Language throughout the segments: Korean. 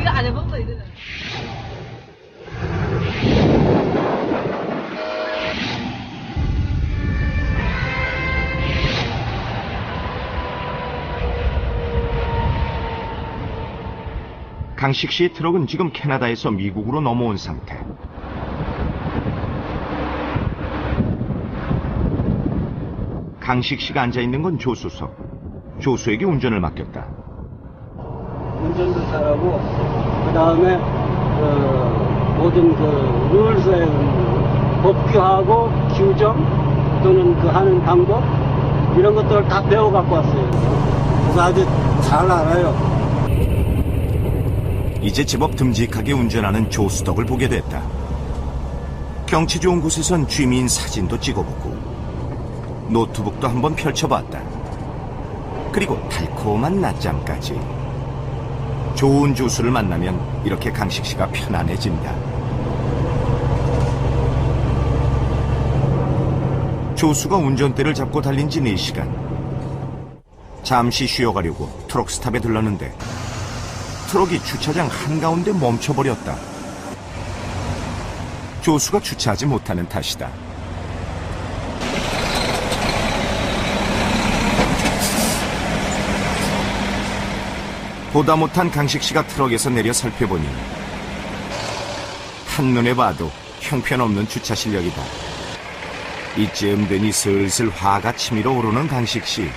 우리가 안 해본 거 이거는. 강식 씨의 트럭은 지금 캐나다에서 미국으로 넘어온 상태. 강식 씨가 앉아있는 건 조수석. 조수에게 운전을 맡겼다. 운전도 잘하고 그 다음에 모든 룰스에 법규하고 규정 또는 하는 방법 이런 것들을 다 배워 갖고 왔어요. 그래서 아주 잘 알아요. 이제 제법 듬직하게 운전하는 조수덕을 보게 됐다. 경치 좋은 곳에선 쥐민 사진도 찍어보고 노트북도 한번 펼쳐봤다. 그리고 달콤한 낮잠까지. 좋은 조수를 만나면 이렇게 강식 씨가 편안해진다. 조수가 운전대를 잡고 달린 지 4시간. 잠시 쉬어가려고 트럭 스탑에 들렀는데 트럭이 주차장 한가운데 멈춰버렸다. 조수가 주차하지 못하는 탓이다. 보다 못한 강식 씨가 트럭에서 내려 살펴보니 한눈에 봐도 형편없는 주차 실력이다. 이쯤 되니 슬슬 화가 치밀어 오르는 강식 씨.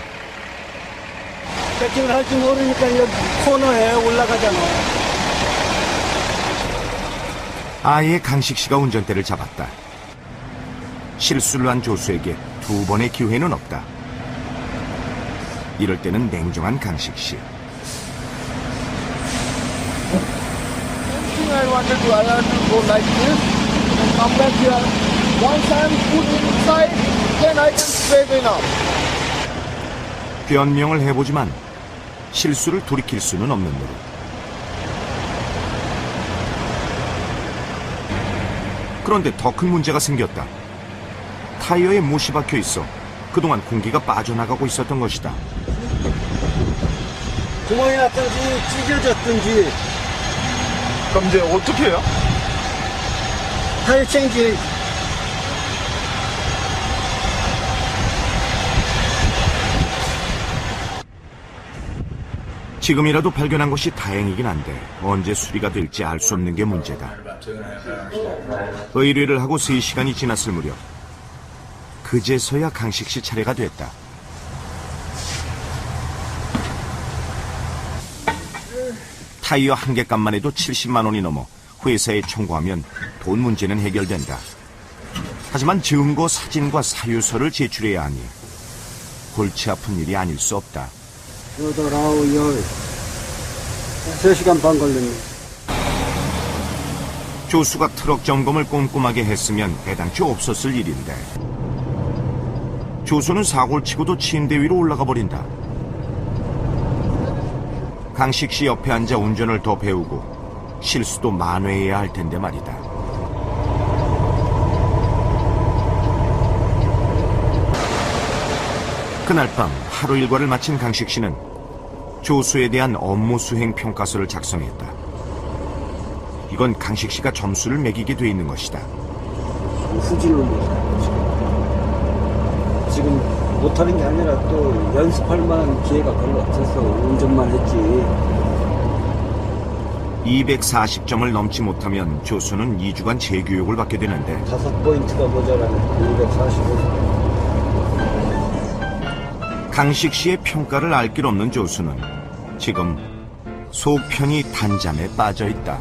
세팅을 할 줄 모르니까 여기 코너에 올라가잖아. 아예 강식 씨가 운전대를 잡았다. 실수를 한 조수에게 2번의 기회는 없다. 이럴 때는 냉정한 강식 씨. I wanted to allow to go like this and come back here. Once I'm put inside, then I can straighten up. 변명을 해보지만 실수를 돌이킬 수는 없는 노릇. 그런데 더 큰 문제가 생겼다. 타이어에 못이 박혀 있어 그동안 공기가 빠져나가고 있었던 것이다. 구멍이 났든지 찢어졌든지 그럼 이제 어떻게 해요? 타이어 체인지. 지금이라도 발견한 것이 다행이긴 한데 언제 수리가 될지 알 수 없는 게 문제다. 의뢰를 하고 3시간이 지났을 무렵 그제서야 강식 씨 차례가 됐다. 타이어 한 개 값만 해도 70만 원이 넘어 회사에 청구하면 돈 문제는 해결된다. 하지만 증거 사진과 사유서를 제출해야 하니 골치 아픈 일이 아닐 수 없다. 8, 9, 10. 3시간 반 걸렸네. 조수가 트럭 점검을 꼼꼼하게 했으면 애당초 없었을 일인데 조수는 사고를 치고도 침대 위로 올라가 버린다. 강식 씨 옆에 앉아 운전을 더 배우고 실수도 만회해야 할 텐데 말이다. 그날 밤 하루 일과를 마친 강식 씨는 조수에 대한 업무 수행 평가서를 작성했다. 이건 강식 씨가 점수를 매기게 돼 있는 것이다. 후진을 못해. 지금 못하는 게 아니라 또 연습할 만한 기회가 별로 없어서 운전만 했지. 240점을 넘지 못하면 조수는 2주간 재교육을 받게 되는데 5포인트가 모자라네. 245. 강식 씨의 평가를 알 길 없는 조수는 지금 속 편히 단잠에 빠져 있다.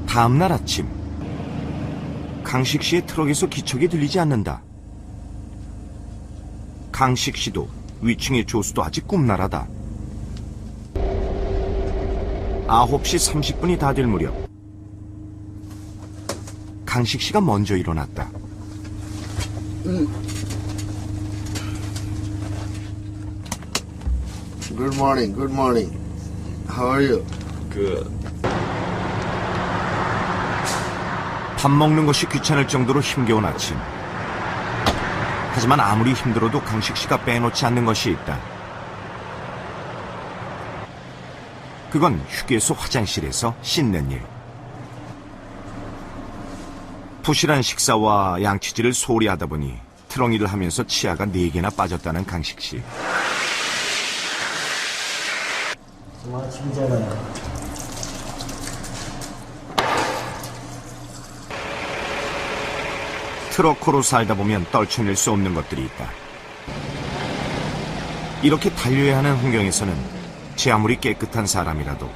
다음날 아침 강식 씨의 트럭에서 기척이 들리지 않는다. 강식 씨도 위층의 조수도 아직 꿈나라다. 9시 30분이 다 될 무렵 강식 씨가 먼저 일어났다. Good morning, good morning. How are you? Good. 밥 먹는 것이 귀찮을 정도로 힘겨운 아침. 하지만 아무리 힘들어도 강식 씨가 빼놓지 않는 것이 있다. 그건 휴게소 화장실에서 씻는 일. 부실한 식사와 양치질을 소홀히 하다 보니 트렁이를 하면서 치아가 4개나 빠졌다는 강식 씨. 와, 진짜가요. 트럭코로 살다 보면 떨쳐낼 수 없는 것들이 있다. 이렇게 달려야 하는 환경에서는 제 아무리 깨끗한 사람이라도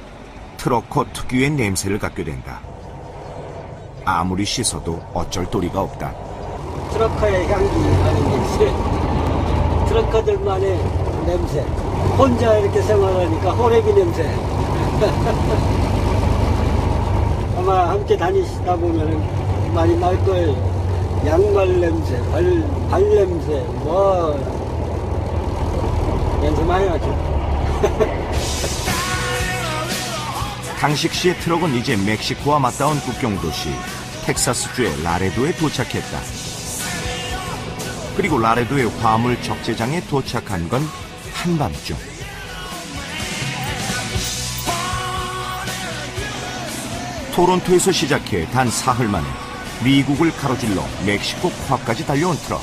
트럭코 특유의 냄새를 갖게 된다. 아무리 씻어도 어쩔 도리가 없다. 트럭커의 향기 나는 게 있어요. 트럭커들만의 냄새. 혼자 이렇게 생활하니까 호래비 냄새. 아마 함께 다니시다 보면 많이 날 거예요. 양말 냄새, 발 냄새, 뭐 냄새 많이 나죠. 강식 씨의 트럭은 이제 멕시코와 맞닿은 국경 도시 텍사스주의 라레도에 도착했다. 그리고 라레도의 화물 적재장에 도착한 건 한밤중. 토론토에서 시작해 단 사흘 만에 미국을 가로질러 멕시코 코앞까지 달려온 트럭.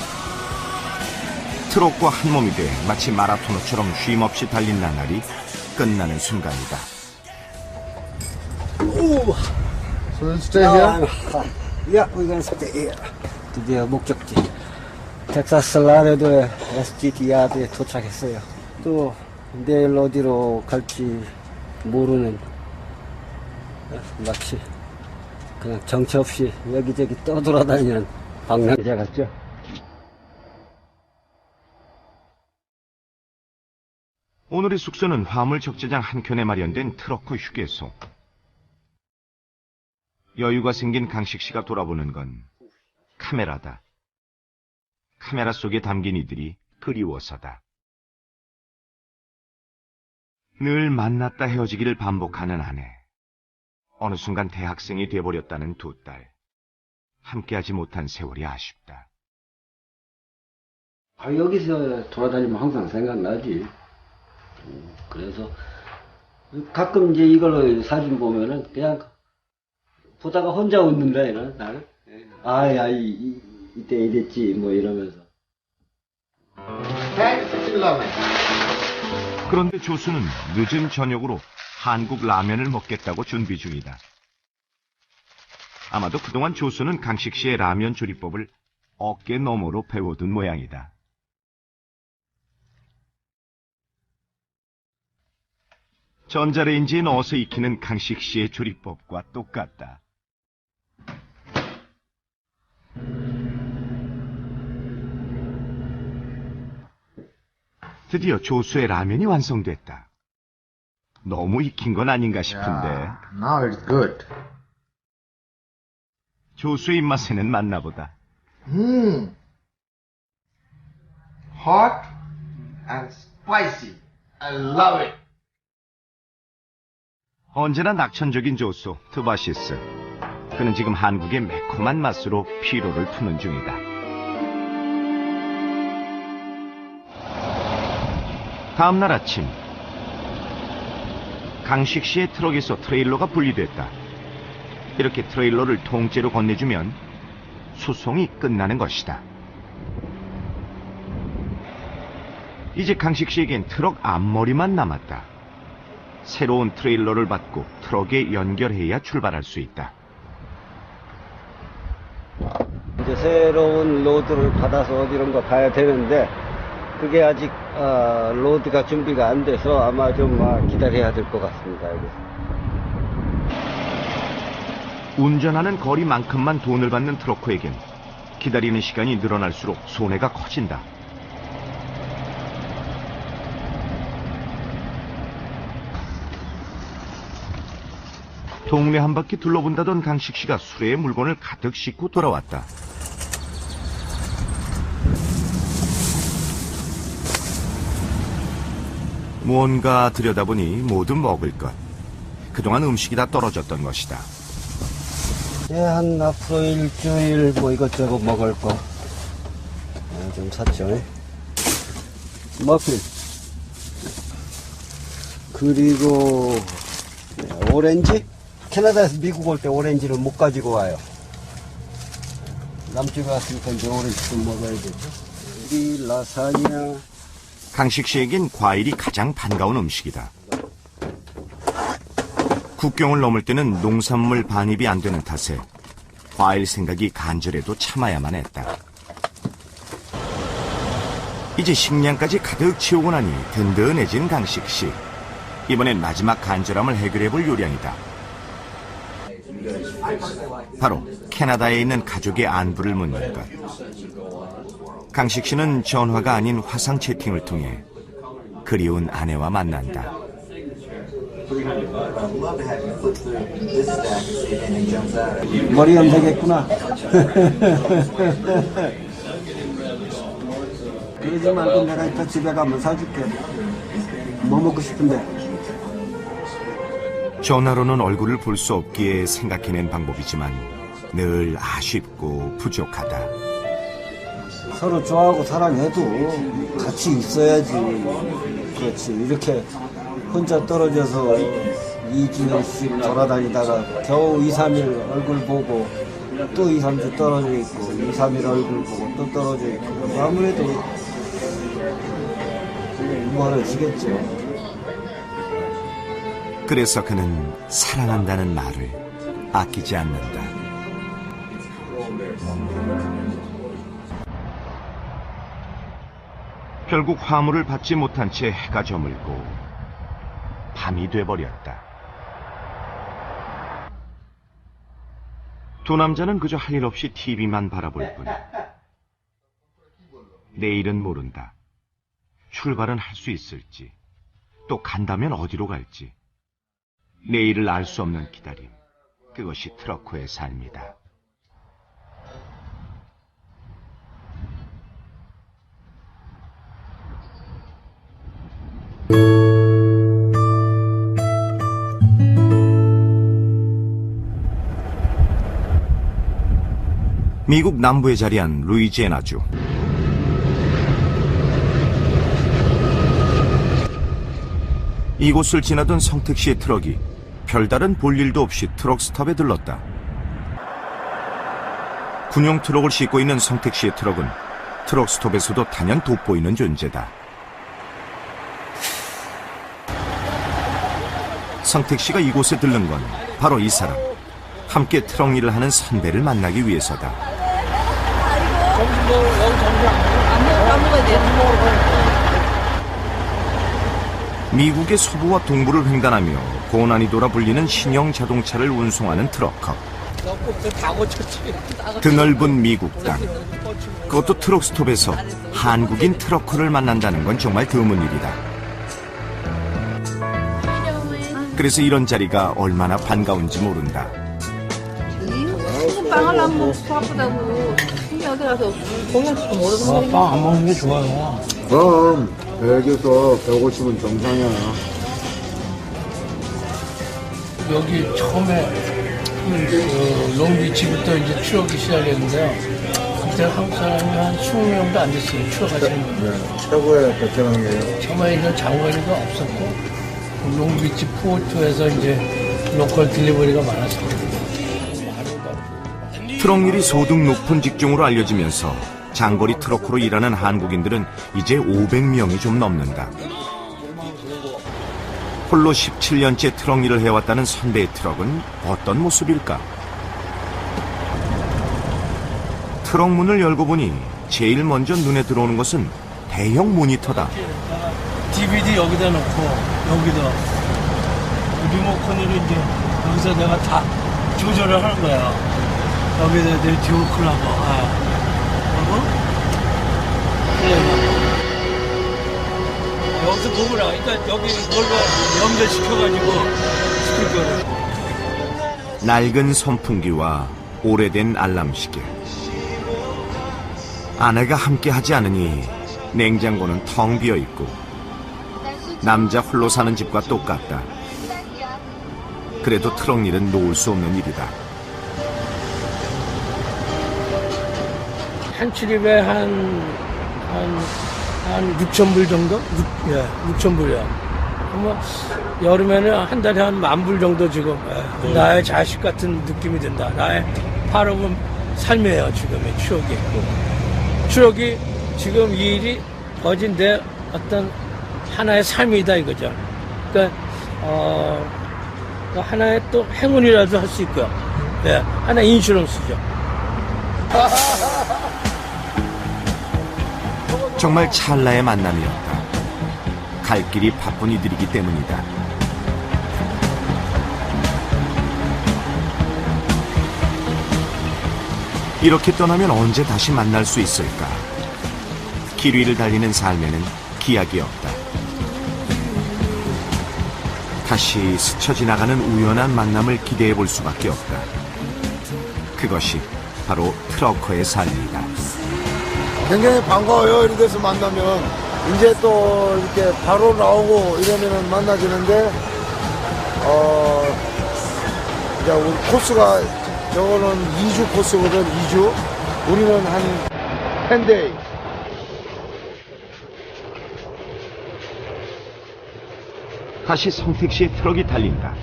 트럭과 한 몸이 돼 마치 마라토너처럼 쉼없이 달린 나날이 끝나는 순간이다. So we'll stay here? Yeah, we're gonna stay here. 드디어 목적지 텍사스 라레도의 SGT 야드에 도착했어요. 또 내일 어디로 갈지 모르는, 마치 그냥 정처 없이 여기저기 떠돌아다니는 방랑자 같죠? 오늘의 숙소는 화물 적재장 한켠에 마련된 트럭커 휴게소. 여유가 생긴 강식 씨가 돌아보는 건 카메라다. 카메라 속에 담긴 이들이 그리워서다. 늘 만났다 헤어지기를 반복하는 아내. 어느 순간 대학생이 돼버렸다는 두 딸. 함께하지 못한 세월이 아쉽다. 여기서 돌아다니면 항상 생각나지. 그래서 가끔 이제 이걸로 사진 보면은 그냥 보다가 혼자 웃는다, 나는. 야, 이때 이랬지, 뭐 이러면서. 그런데 조수는 늦은 저녁으로 한국 라면을 먹겠다고 준비 중이다. 아마도 그동안 조수는 강식 씨의 라면 조리법을 어깨 너머로 배워둔 모양이다. 전자레인지에 넣어서 익히는 강식 씨의 조리법과 똑같다. 드디어 조수의 라면이 완성됐다. 너무 익힌 건 아닌가 싶은데. Yeah, now it's good. 조수의 입맛에는 맞나 보다. Hot and spicy. I love it. 언제나 낙천적인 조수 트바시스. 그는 지금 한국의 매콤한 맛으로 피로를 푸는 중이다. 다음 날 아침, 강식 씨의 트럭에서 트레일러가 분리됐다. 이렇게 트레일러를 통째로 건네주면 수송이 끝나는 것이다. 이제 강식 씨에겐 트럭 앞머리만 남았다. 새로운 트레일러를 받고 트럭에 연결해야 출발할 수 있다. 이제 새로운 로드를 받아서 어디론가 가야 되는데, 그게 아직 로드가 준비가 안 돼서 아마 좀 기다려야 될 것 같습니다. 여기서. 운전하는 거리만큼만 돈을 받는 트럭커에겐 기다리는 시간이 늘어날수록 손해가 커진다. 동네 한 바퀴 둘러본다던 강식 씨가 수레에 물건을 가득 싣고 돌아왔다. 뭔가 들여다보니 모두 먹을 것. 그동안 음식이 다 떨어졌던 것이다. 이제 한 앞으로 일주일 뭐 이것저것 먹을 거 좀 샀죠. 머핀. 그리고 오렌지. 캐나다에서 미국 올 때 오렌지를 못 가지고 와요. 남쪽에 왔으니까 이제 오렌지 좀 먹어야 되죠. 이 라사냐. 강식 씨에겐 과일이 가장 반가운 음식이다. 국경을 넘을 때는 농산물 반입이 안 되는 탓에 과일 생각이 간절해도 참아야만 했다. 이제 식량까지 가득 채우고 나니 든든해진 강식 씨. 이번엔 마지막 간절함을 해결해 볼 요량이다. 바로 캐나다에 있는 가족의 안부를 묻는 것. 강식 씨는 전화가 아닌 화상 채팅을 통해 그리운 아내와 만난다. 머리 염색했구나. 그러지 말고 내가 이따 집에 가면 사줄게. 뭐 먹고 싶은데? 전화로는 얼굴을 볼 수 없기에 생각해낸 방법이지만 늘 아쉽고 부족하다. 서로 좋아하고 사랑해도 같이 있어야지. 그렇지. 이렇게 혼자 떨어져서 2주년씩 돌아다니다가 겨우 2, 3일 얼굴 보고 또 2, 3주 떨어져 있고 2, 3일 얼굴 보고 또 떨어져 있고 아무래도 멀어지겠죠. 그래서 그는 사랑한다는 말을 아끼지 않는다. 결국 화물을 받지 못한 채 해가 저물고 밤이 돼버렸다. 두 남자는 그저 할 일 없이 TV만 바라볼 뿐. 내일은 모른다. 출발은 할 수 있을지, 또 간다면 어디로 갈지. 내일을 알 수 없는 기다림. 그것이 트럭커의 삶이다. 미국 남부에 자리한 루이지애나주. 이곳을 지나던 성택시의 트럭이 별다른 볼일도 없이 트럭 스탑에 들렀다. 군용 트럭을 싣고 있는 성택시의 트럭은 트럭 스톱에서도 단연 돋보이는 존재다. 성택시가 이곳에 들른 건 바로 이 사람, 함께 트럭 일을 하는 선배를 만나기 위해서다. 미국의 서부와 동부를 횡단하며 고난이도라 불리는 신형 자동차를 운송하는 트럭커. 드넓은 미국 땅. 그것도 트럭 스톱에서 한국인 트럭커를 만난다는 건 정말 드문 일이다. 그래서 이런 자리가 얼마나 반가운지 모른다. 빵을 안 먹고 바쁘다고 어디 가서 공약도 모르고 빵 안 먹는 게 좋아요. 그럼 배에서 150은 정상이야. 여기 처음에 롱비치부터 이제 추억이 시작했는데요. 그때 한국 사람이 한 20명도 안 됐어요. 추억하시는 분. 네, 최고의 베테랑이에요. 처음에 있는 장관이도 없었고 롱비치 포트에서 이제 로컬 딜리버리가 많았어요. 트럭 일이 소득 높은 직종으로 알려지면서 장거리 트럭커로 일하는 한국인들은 이제 500명이 좀 넘는다. 홀로 17년째 트럭 일을 해왔다는 선배의 트럭은 어떤 모습일까? 트럭 문을 열고 보니 제일 먼저 눈에 들어오는 것은 대형 모니터다. DVD 여기다 놓고 여기다 리모컨으로 이제 여기서 내가 다 조절을 하는 거야. 여기다 내 듀오클하고 여기서 보구나. 그러니까 여기 이걸로 연결시켜가지고 스피커를. 낡은 선풍기와 오래된 알람시계. 아내가 함께 하지 않으니 냉장고는 텅 비어있고 남자 홀로 사는 집과 똑같다. 그래도 트럭 일은 놓을 수 없는 일이다. 한 출입에 한 6,000불 정도? 6,000불이요. 뭐, 여름에는 한 달에 한 10,000불 정도 지금, 나의 자식 같은 느낌이 든다. 나의 팔아본 삶이에요, 지금의 추억이. 추억이 지금 이 일이 거진 내 어떤 하나의 삶이다 이거죠. 그러니까, 하나의 또 행운이라도 할 수 있고요. 예, 하나의 인슈런스죠. 정말 찰나의 만남이었다. 갈 길이 바쁜 이들이기 때문이다. 이렇게 떠나면 언제 다시 만날 수 있을까? 길 위를 달리는 삶에는 기약이 없다. 다시 스쳐 지나가는 우연한 만남을 기대해 볼 수밖에 없다. 그것이 바로 트럭커의 삶이다. 굉장히 반가워요. 이런 데서 만나면. 이제 또 이렇게 바로 나오고 이러면은 만나지는데, 이제 우리 코스가, 저거는 2주 코스거든, 2주. 우리는 한 10데이. 다시 성택시의 트럭이 달린다.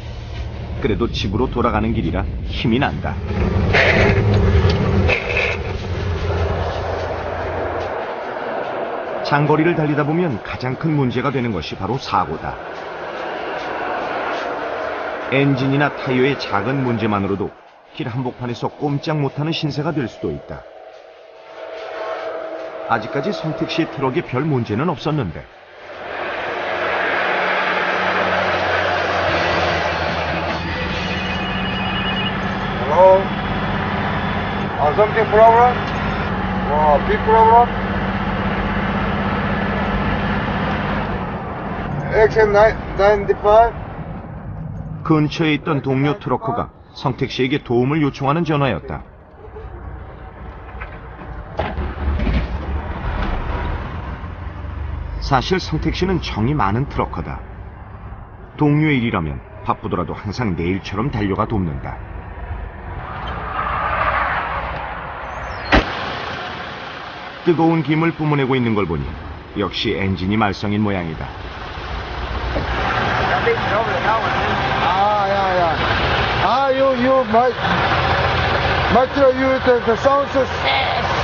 그래도 집으로 돌아가는 길이라 힘이 난다. 장거리를 달리다 보면 가장 큰 문제가 되는 것이 바로 사고다. 엔진이나 타이어의 작은 문제만으로도 길 한복판에서 꼼짝 못하는 신세가 될 수도 있다. 아직까지 성택시의 트럭에 별 문제는 없었는데 Hello? Something problem? Big problem? XM95? 근처에 있던 동료 트럭커가 성택시에게 도움을 요청하는 전화였다. 사실 성택시는 정이 많은 트럭커다. 동료의 일이라면 바쁘더라도 항상 내일처럼 달려가 돕는다. 뜨거운 김을 뿜어내고 있는 걸 보니 역시 엔진이 말썽인 모양이다. You might you the sound is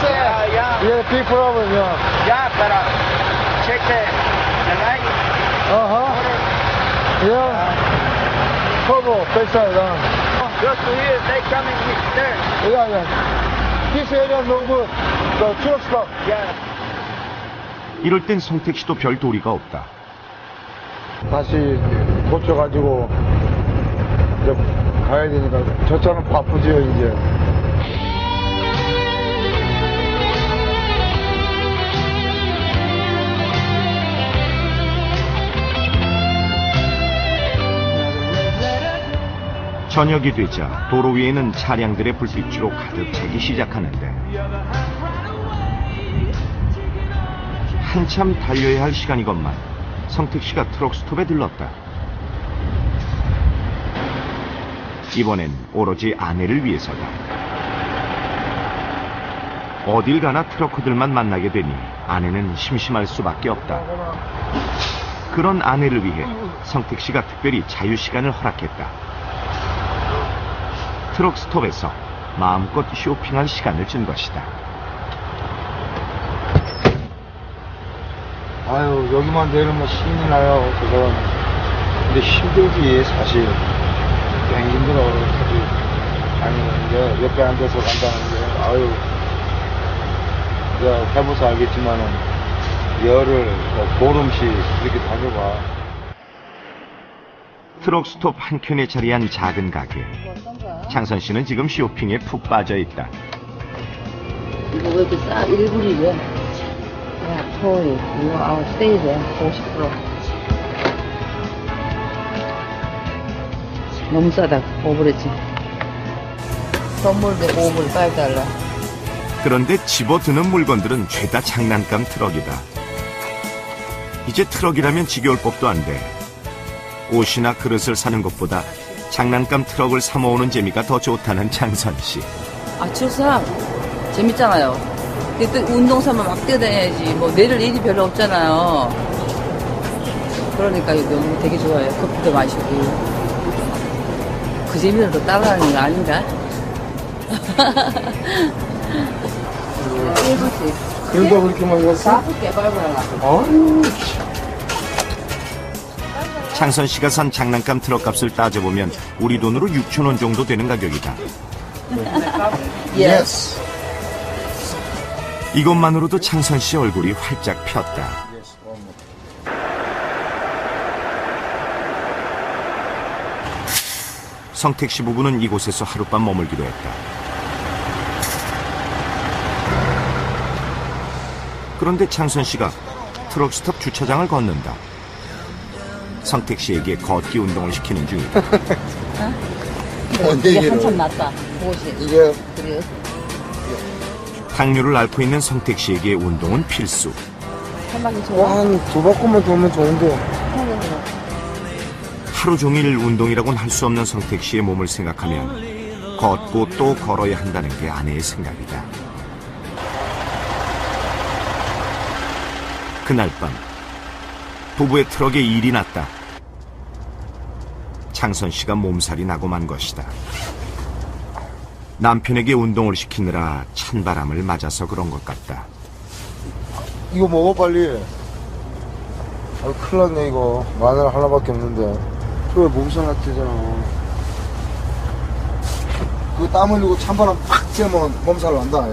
yeah, big problem, yeah. Yeah, but check the light. Yeah. Turbo, backside, Just to here, they coming there. Yeah. This area no good. The truck stop. Yeah. 이럴 땐 성택시도 별 도리가 없다. 다시 고쳐가지고 이제 가야 되니까 저 차는 바쁘지요 이제. 저녁이 되자 도로 위에는 차량들의 불빛으로 가득 차기 시작하는데 한참 달려야 할 시간이건만 성택시가 트럭 스톱에 들렀다. 이번엔 오로지 아내를 위해서다. 어딜 가나 트럭커들만 만나게 되니 아내는 심심할 수밖에 없다. 그런 아내를 위해 성택시가 특별히 자유시간을 허락했다. 트럭 스톱에서 마음껏 쇼핑할 시간을 준 것이다. 아유 여기만 내리면 신이 나요 그건. 근데 힘들지 사실. 굉장히 힘들어 사실. 아니 이제 옆에 앉아서 간다는 게 아유 내가 해봐서 알겠지만은 열흘 보름씩 이렇게 다녀봐. 트럭 스톱 한켠에 자리한 작은 가게. 창선 씨는 지금 쇼핑에 푹 빠져 있다. 이거 왜 이렇게 싸? 1불이래. 야, 토이. 이거 세일해. 50%. 너무 싸다. 5불이지. 선물도 5불 5달러. 그런데 집어드는 물건들은 죄다 장난감 트럭이다. 이제 트럭이라면 지겨울 법도 안 돼. 옷이나 그릇을 사는 것보다 장난감 트럭을 사 모으는 재미가 더 좋다는 창선 씨. 아, 출산 재밌잖아요. 근데 또 운동 삼아 막 뛰어다녀야지. 뭐 내릴 일이 별로 없잖아요. 그러니까 이거 너무 되게 좋아요. 커피도 마시고. 그 재미로 또 따라하는 거 아닌가? 1분씩. 그러니까 그렇게 먹었어? 4분께 밟아라. 어휴. 창선 씨가 산 장난감 트럭값을 따져보면 우리 돈으로 6,000원 정도 되는 가격이다. Yes. 이것만으로도 창선 씨 얼굴이 활짝 폈다. 성택 씨 부부는 이곳에서 하룻밤 머물기로 했다. 그런데 창선 씨가 트럭 스톱 주차장을 걷는다. 성택 씨에게 걷기 운동을 시키는 중이다. 이게 한참 낫다. 무엇이? 이게 그래요? 당뇨를 앓고 있는 성택 씨에게 운동은 필수. 한 바퀴 좋아? 한 2바퀴만 돌면 좋은데. 하루 종일 운동이라고는 할 수 없는 성택 씨의 몸을 생각하면 걷고 또 걸어야 한다는 게 아내의 생각이다. 그날 밤 부부의 트럭에 일이 났다. 창선 씨가 몸살이 나고 만 것이다. 남편에게 운동을 시키느라 찬바람을 맞아서 그런 것 같다. 이거 먹어 빨리. 아 큰일 났네 이거. 마늘 하나밖에 없는데. 그래 몸살 났대잖아. 그 땀 흘리고 찬바람 팍 쐬면 몸살 난다.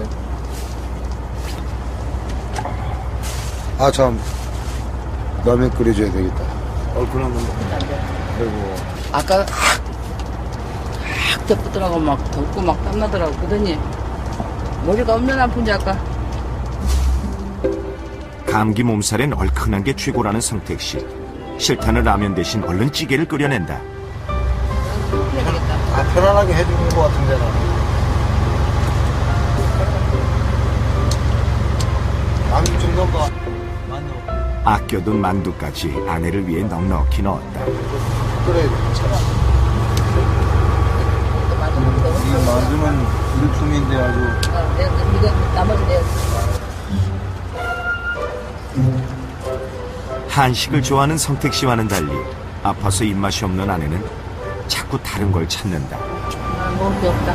아 참. 라면 끓여줘야 되겠다. 얼큰한 거 먹고. 그리고 아까 확 덮더라고. 막 덥고 막 땀나더라고. 그러더니 머리가 얼마나 아픈지 아까. 감기 몸살엔 얼큰한 게 최고라는 성택 씨. 싫다는 라면 대신 얼른 찌개를 끓여낸다. 다 편안하게 해주는 것 같은데 나. 만두 좀 넣어봐. 아껴둔 만두까지 아내를 위해 넉넉히 넣었다. 그래 괜찮아. 이 만두는 일품인데 아주. 이거 나머지 내가 한식을 좋아하는 성택 씨와는 달리 아파서 입맛이 없는 아내는 자꾸 다른 걸 찾는다. 먹을 게 없다.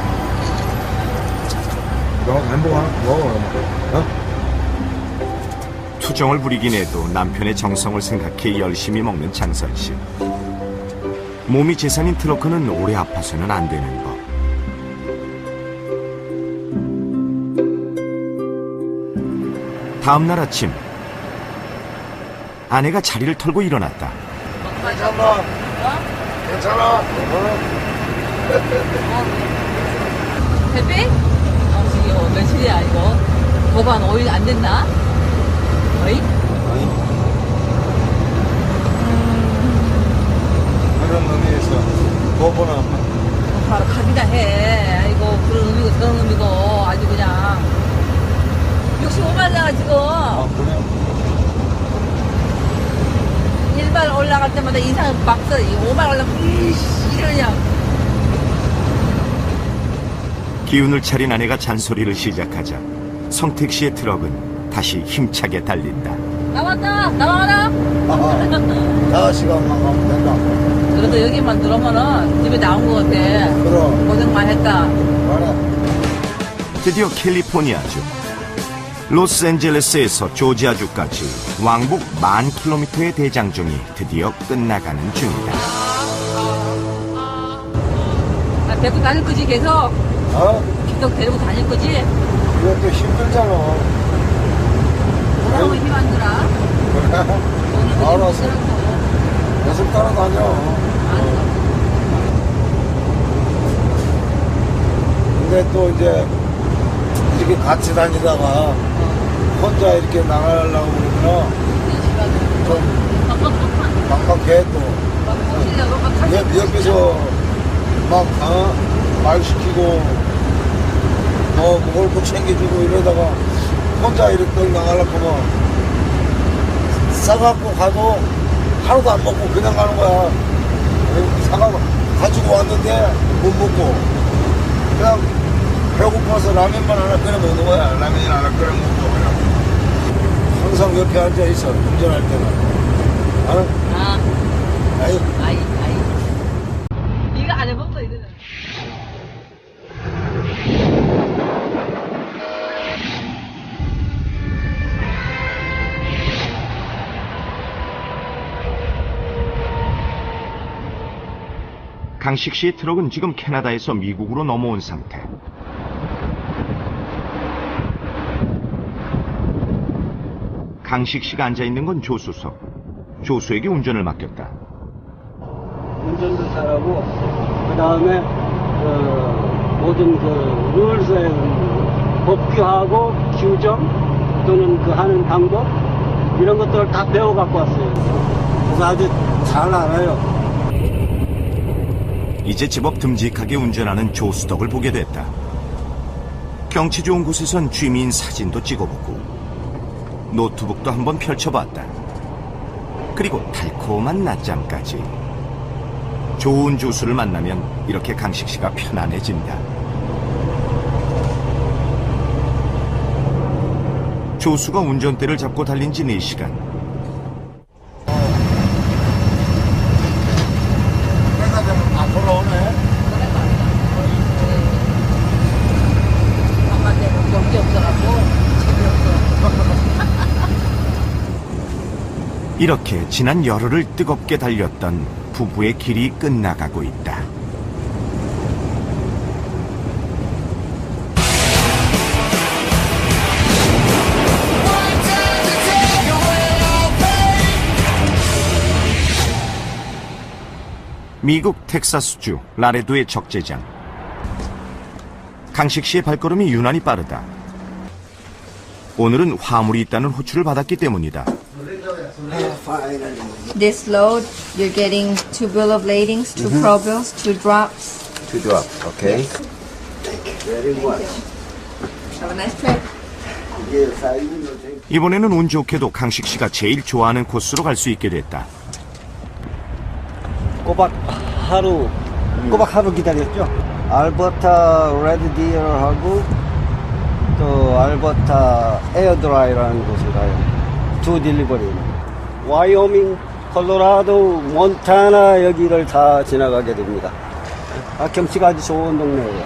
너 햄버거 하나 먹어. 어? 투정을 부리긴 해도 남편의 정성을 생각해 열심히 먹는 창선 씨. 몸이 재산인 트럭크는 오래 아파서는 안 되는 법. 다음 날 아침 아내가 자리를 털고 일어났다. 괜찮아. 괜찮아. 페페? 지금 며칠이야 이거? 거봐 한 5일 안 됐나? 어이? 그런 의미에서 뭐보나 바로 갑이나 해. 아이고 그런 의미고 저런 의미고 아주 그냥 65만 나가 지금. 그래? 1발 올라갈 때마다 인상 막 써. 5발 올라가면 이러냐. 기운을 차린 아내가 잔소리를 시작하자 성택 씨의 트럭은 다시 힘차게 달린다. 나왔다. 나와라. 나가시가 가면 된다. 그래도 여기만 들어오면은 집에 나온 것 같아. 그럼. 고생 많이 했다. 말해. 드디어 캘리포니아주 로스앤젤레스에서 조지아주까지 왕복 10,000km의 대장정이 드디어 끝나가는 중이다. 아, 데리고 다닐 거지 계속? 어? 계속 데리고 다닐 거지? 이것도 힘들잖아. 그러면 힘 안 들어. 알았어. 계속 따라다녀. 근데 또 이제 이렇게 같이 다니다가 혼자 이렇게 나가려고 그러면 좀 막막해 또. 옆에서 막 말 시키고 뭐 먹을 거 챙겨주고 이러다가 혼자 이렇게 나가려고 하면 싸갖고 가도 하루도 안 먹고 그냥 가는 거야. 사과 가지고 왔는데 못 먹고 그냥 배고파서 라면만 하나 끓여 먹는 거야. 라면이나 하나 끓여 먹고 그냥. 항상 옆에 앉아 있어. 운전할 때는. 알아? 아, 아이. 아이. 이거 안 해봤어, 이거는. 강식 씨의 트럭은 지금 캐나다에서 미국으로 넘어온 상태. 강식 씨가 앉아있는 건 조수석. 조수에게 운전을 맡겼다. 운전도 잘하고 그 다음에 모든 그 룰스에 법규하고 규정 또는 그 하는 방법 이런 것들을 다 배워 갖고 왔어요. 그래서 아주 잘 알아요. 이제 제법 듬직하게 운전하는 조수덕을 보게 됐다. 경치 좋은 곳에선 취미인 사진도 찍어보고 노트북도 한번 펼쳐봤다. 그리고 달콤한 낮잠까지. 좋은 조수를 만나면 이렇게 강식 씨가 편안해진다. 조수가 운전대를 잡고 달린 지 4시간. 돌아오네. 엄마한테 연기 없어갖고 재미없어. 이렇게 지난 열흘을 뜨겁게 달렸던 부부의 길이 끝나가고 있다. 미국 텍사스주 라레도의 적재장. 강식 씨의 발걸음이 유난히 빠르다. 오늘은 화물이 있다는 호출을 받았기 때문이다. This load, you're getting 2 bill of ladings, 2 pro bills, 2 drops. 2 drop, okay. Have a nice trip. 이번에는 운 좋게도 강식 씨가 제일 좋아하는 코스로 갈 수 있게 됐다. 꼬박 하루 기다렸죠. 알버타 레드 디어하고 또 알버타 에어드라이라는 곳을 가요. 2 딜리버리. 와이오밍, 콜로라도, 몬타나 여기를 다 지나가게 됩니다. 경치가 아주 좋은 동네예요.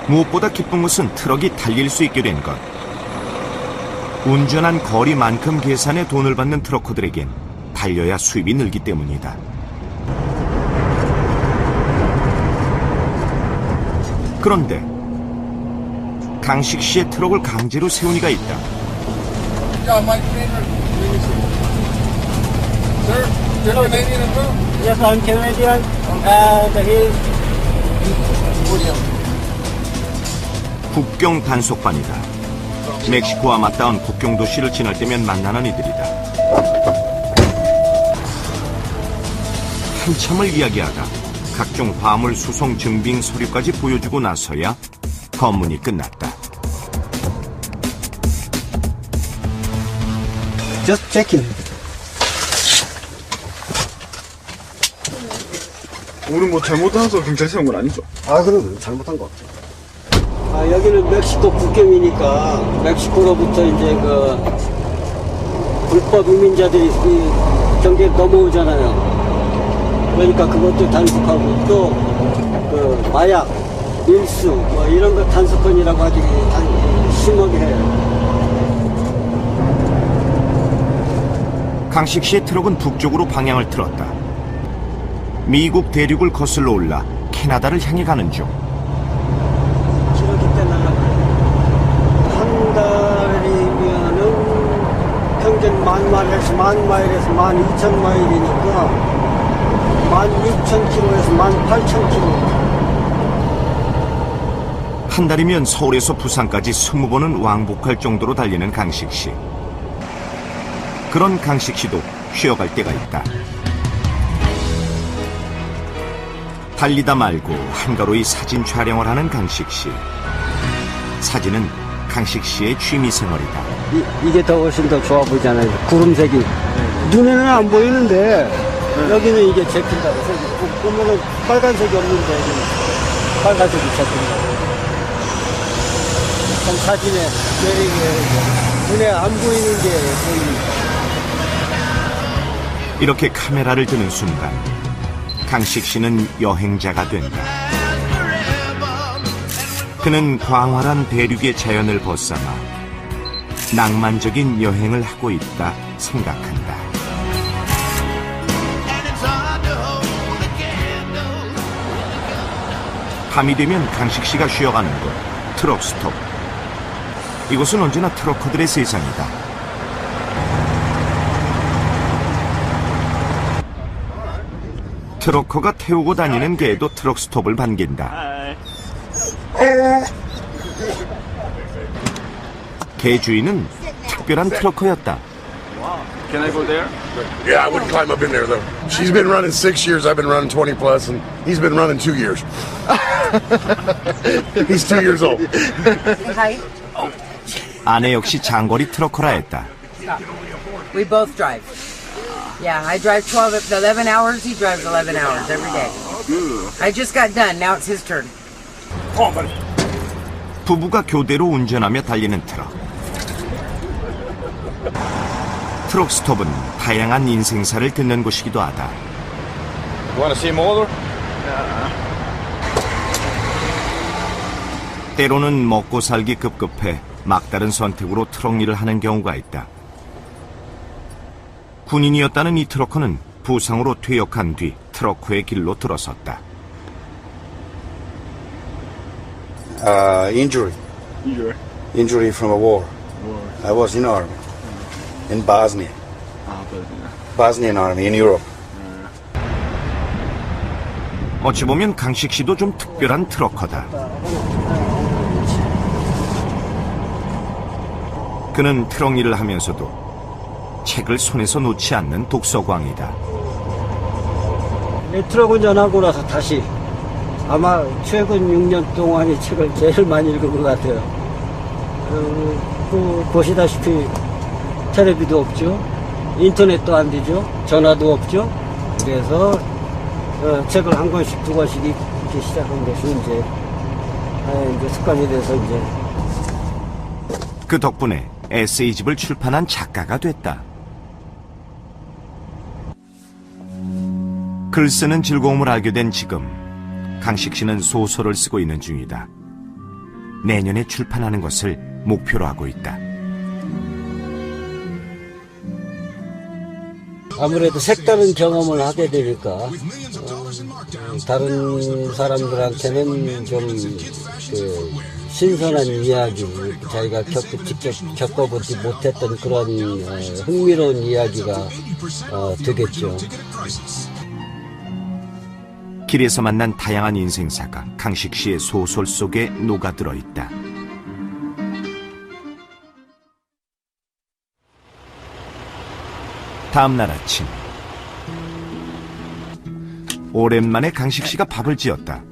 무엇보다 기쁜 것은 트럭이 달릴 수 있게 된 것. 운전한 거리만큼 계산에 돈을 받는 트럭커들에겐 달려야 수입이 늘기 때문이다. 그런데 강식 씨의 트럭을 강제로 세운 이가 있다. Yeah, my trainer. Sir, you're Canadian as well? Yes, I'm Canadian. And 국경 단속반이다. 멕시코와 맞닿은 국경 도시를 지날 때면 만나는 이들이다. 한참을 이야기하다 각종 화물 수송 증빙 서류까지 보여주고 나서야 검문이 끝났다. Just checking. 우리 뭐 잘못해서 경찰 세운 건 아니죠? 그럼 잘못한 거 없죠. 여기는 멕시코 국경이니까 멕시코로부터 이제 그 불법 이민자들이 경계에 넘어오잖아요. 그러니까 그것도 단속하고 또 그 마약, 밀수 뭐 이런 거 단속권이라고 아주 심하게 해요. 강식 씨의 트럭은 북쪽으로 방향을 틀었다. 미국 대륙을 거슬러 올라 캐나다를 향해 가는 중. 기러기 때 날아가요. 한 달이면은 평균 10,000마일에서 12,000마일이니까 16,000km에서 18,000km. 한 달이면 서울에서 부산까지 20번은 왕복할 정도로 달리는 강식 씨. 그런 강식 씨도 쉬어갈 때가 있다. 달리다 말고 한가로이 사진 촬영을 하는 강식 씨. 사진은 강식 씨의 취미 생활이다. 이게 더 훨씬 더 좋아 보이잖아요. 구름색이. 눈에는 안 보이는데 여기는 이게 제낀다고. 보면은 빨간색이 없는데 여기는 빨간색이 제낀다고. 참 사진에 내리게 눈에 안 보이는 게 보입니다. 이렇게 카메라를 드는 순간 강식 씨는 여행자가 된다. 그는 광활한 대륙의 자연을 벗삼아 낭만적인 여행을 하고 있다 생각한다. 밤이 되면 강식 씨가 쉬어가는 곳, 트럭 스톱. 이곳은 언제나 트럭커들의 세상이다. 트럭커가 태우고 다니는 개도 트럭 스톱을 반긴다. 개 주인은 특별한 트럭커였다. Can I go there? Yeah, I wouldn't climb up in there though. She's been running 6 years, I've been running 20 plus, and he's been running 2 years. He's 2 years old. 아내 역시 장거리 트럭커라 했다. We both drive. Yeah, I drive 11 hours, he drives 11 hours every day. I just got done, now it's his turn. 부부가 교대로 운전하며 달리는 트럭. 트럭 스톱은 다양한 인생사를 듣는 곳이기도 하다. You want to see motor? 때로는 먹고 살기 급급해 막다른 선택으로 트럭 일을 하는 경우가 있다. 군인이었다는 이 트럭커는 부상으로 퇴역한 뒤 트럭커의 길로 들어섰다. Injury from a war. I was in army in Bosnia. Bosnian army in Europe. 어찌 보면 강식 씨도 좀 특별한 트럭커다. 그는 트럭 일을 하면서도 책을 손에서 놓지 않는 독서광이다. 내 트럭 운전하고 나서 다시 아마 최근 6년 동안에 책을 제일 많이 읽은 것 같아요. 보시다시피 텔레비도 없죠. 인터넷도 안 되죠. 전화도 없죠. 그래서 책을 한 권씩 두 권씩 읽기 시작한 것이 이제 습관이 돼서 이제 그 덕분에 에세이집을 출판한 작가가 됐다. 글 쓰는 즐거움을 알게 된 지금 강식 씨는 소설을 쓰고 있는 중이다. 내년에 출판하는 것을 목표로 하고 있다. 아무래도 색다른 경험을 하게 되니까 다른 사람들한테는 좀 신선한 이야기, 자기가 직접 겪어보지 못했던 그런 흥미로운 이야기가 되겠죠. 길에서 만난 다양한 인생사가 강식 씨의 소설 속에 녹아들어 있다. 다음 날 아침, 오랜만에 강식 씨가 밥을 지었다.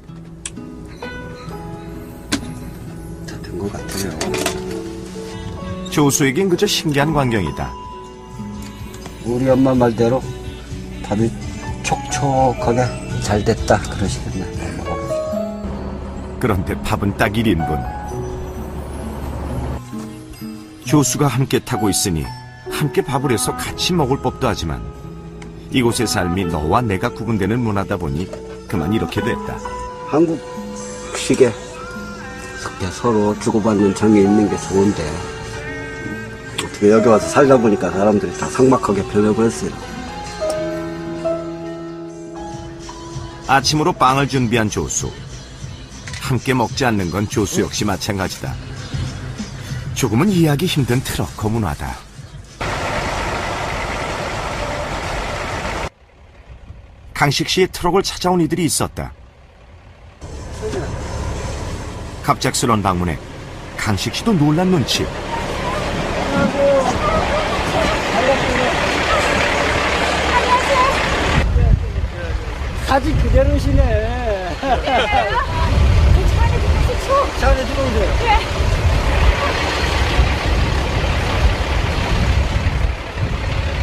다 된 것 같아요. 조수에겐 그저 신기한 광경이다. 우리 엄마 말대로 밥이 촉촉하게 잘 됐다 그러시겠네. 그런데 밥은 딱 1인분. 조수가 함께 타고 있으니 함께 밥을 해서 같이 먹을 법도 하지만 이곳의 삶이 너와 내가 구분되는 문화다 보니 그만 이렇게 됐다. 한국식의 서로 주고받는 정이 있는 게 좋은데 어떻게 여기 와서 살다 보니까 사람들이 다 삭막하게 변해버렸어요. 아침으로 빵을 준비한 조수. 함께 먹지 않는 건 조수 역시 마찬가지다. 조금은 이해하기 힘든 트럭커 문화다. 강식 씨의 트럭을 찾아온 이들이 있었다. 갑작스런 방문에 강식 씨도 놀란 눈치. 사진 그대로시네. 차 안에 들어오세요.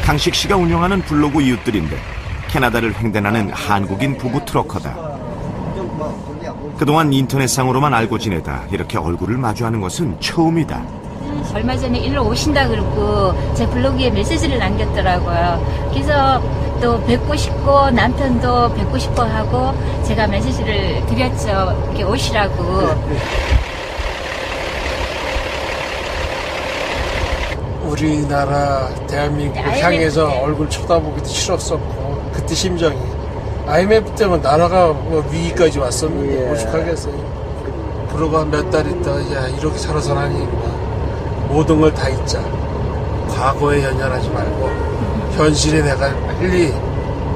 강식 씨가 운영하는 블로그 이웃들인데 캐나다를 횡단하는 한국인 부부 트러커다. 그동안 인터넷상으로만 알고 지내다 이렇게 얼굴을 마주하는 것은 처음이다. 얼마 전에 일로 오신다 그러고 제 블로그에 메시지를 남겼더라고요. 그래서 또 뵙고 싶고 남편도 뵙고 싶어 하고 제가 메시지를 드렸죠. 이렇게 오시라고. 우리나라 대한민국을 향해서 얼굴 쳐다보기도 싫었었고 그때 심정이 IMF 때문에 나라가 뭐 위기까지 왔었는데 오죽하겠어요. 그러고 한 몇 달 있다가 야 이렇게 살아서 하니 모든 걸 다 잊자. 과거에 연연하지 말고 현실에 내가 빨리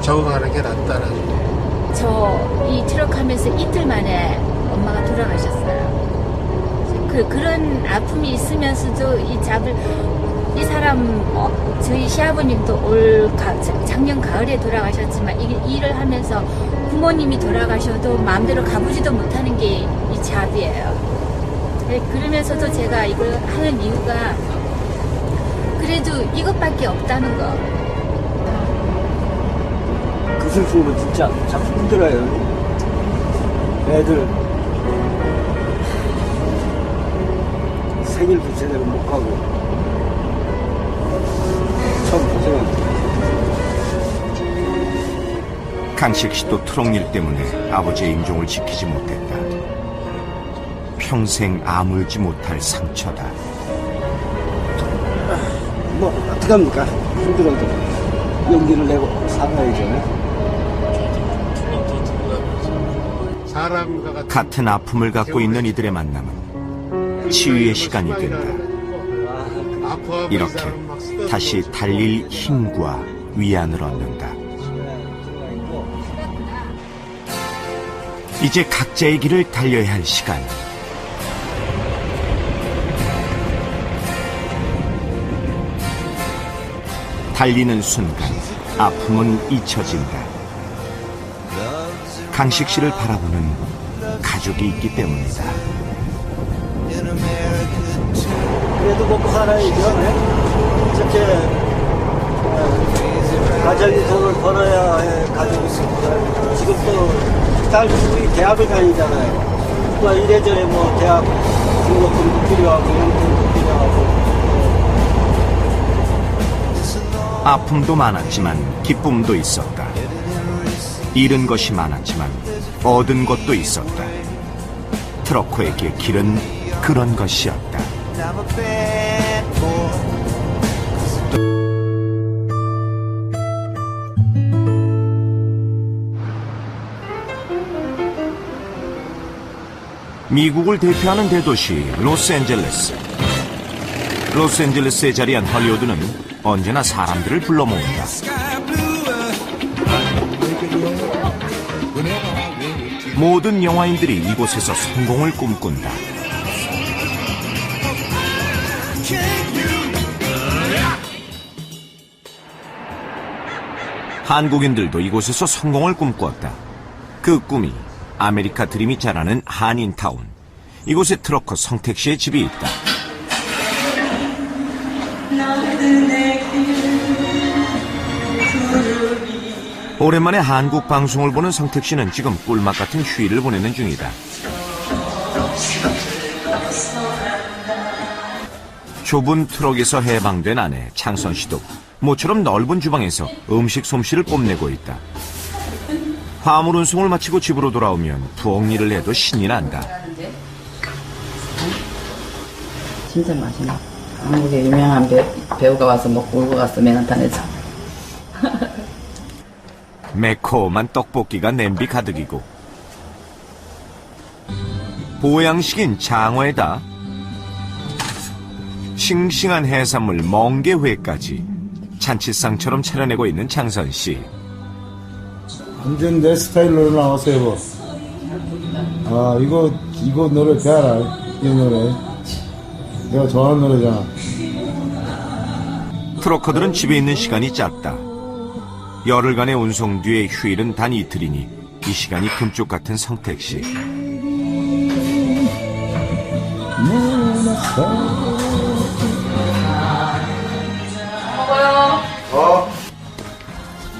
적응하는 게 낫다라는. 저 이 트럭 하면서 이틀 만에 엄마가 돌아가셨어요. 그런 아픔이 있으면서도 이 사람 저희 시아버님도 작년 가을에 돌아가셨지만 이 일을 하면서 부모님이 돌아가셔도 마음대로 가보지도 못하는 게 이 잡이에요. 그러면서도 제가 이걸 하는 이유가 그래도 이것밖에 없다는 거. 그 슬픔은 진짜 참 힘들어요. 애들 생일도 제대로 못 가고 참 고생합니다. 강식 씨도 트럭 일 때문에 아버지의 임종을 지키지 못했다. 평생 아물지 못할 상처다. 뭐 어떡합니까? 힘들어도 용기를 내고 살아야죠. 같은 아픔을 갖고 있는 이들의 만남은 치유의 시간이 된다. 이렇게 다시 달릴 힘과 위안을 얻는다. 이제 각자의 길을 달려야 할 시간. 달리는 순간 아픔은 잊혀진다. 강식 씨를 바라보는 가족이 있기 때문이다. 그래도 먹고 살아야죠. 이렇게 가정이 돈을 벌어야 해. 가족이 있습니다. 지금 또 딸들이 대학을 다니잖아요. 또 이래저래 뭐 대학 등록금도 필요하고 용돈도 필요하고. 아픔도 많았지만 기쁨도 있었다. 잃은 것이 많았지만 얻은 것도 있었다. 트러커에게 길은 그런 것이었다. 미국을 대표하는 대도시 로스앤젤레스. 로스앤젤레스에 자리한 헐리우드는 언제나 사람들을 불러 모은다. 모든 영화인들이 이곳에서 성공을 꿈꾼다. 한국인들도 이곳에서 성공을 꿈꾸었다. 그 꿈이 아메리카 드림이 자라는 한인타운. 이곳에 트러커 성택 씨의 집이 있다. 오랜만에 한국 방송을 보는 성택 씨는 지금 꿀맛 같은 휴일을 보내는 중이다. 좁은 트럭에서 해방된 아내 창선 씨도 모처럼 넓은 주방에서 음식 솜씨를 뽐내고 있다. 화물 운송을 마치고 집으로 돌아오면 부엌 일을 해도 신이 난다. 진짜 맛있네. 한국에 유명한 배우가 와서 먹고 울고 갔어, 맨하탄에서. 매콤한 떡볶이가 냄비 가득이고 보양식인 장어에다 싱싱한 해산물 멍게회까지 잔치상처럼 차려내고 있는 창선씨. 완전 내 스타일로 나와서 해봐. 아, 이거 노래 배워라. 이 노래 내가 좋아하는 노래잖아. 트러커들은 집에 있는 시간이 짧다. 열흘간의 운송 뒤에 휴일은 단 이틀이니 이 시간이 금쪽 같은 성택씨.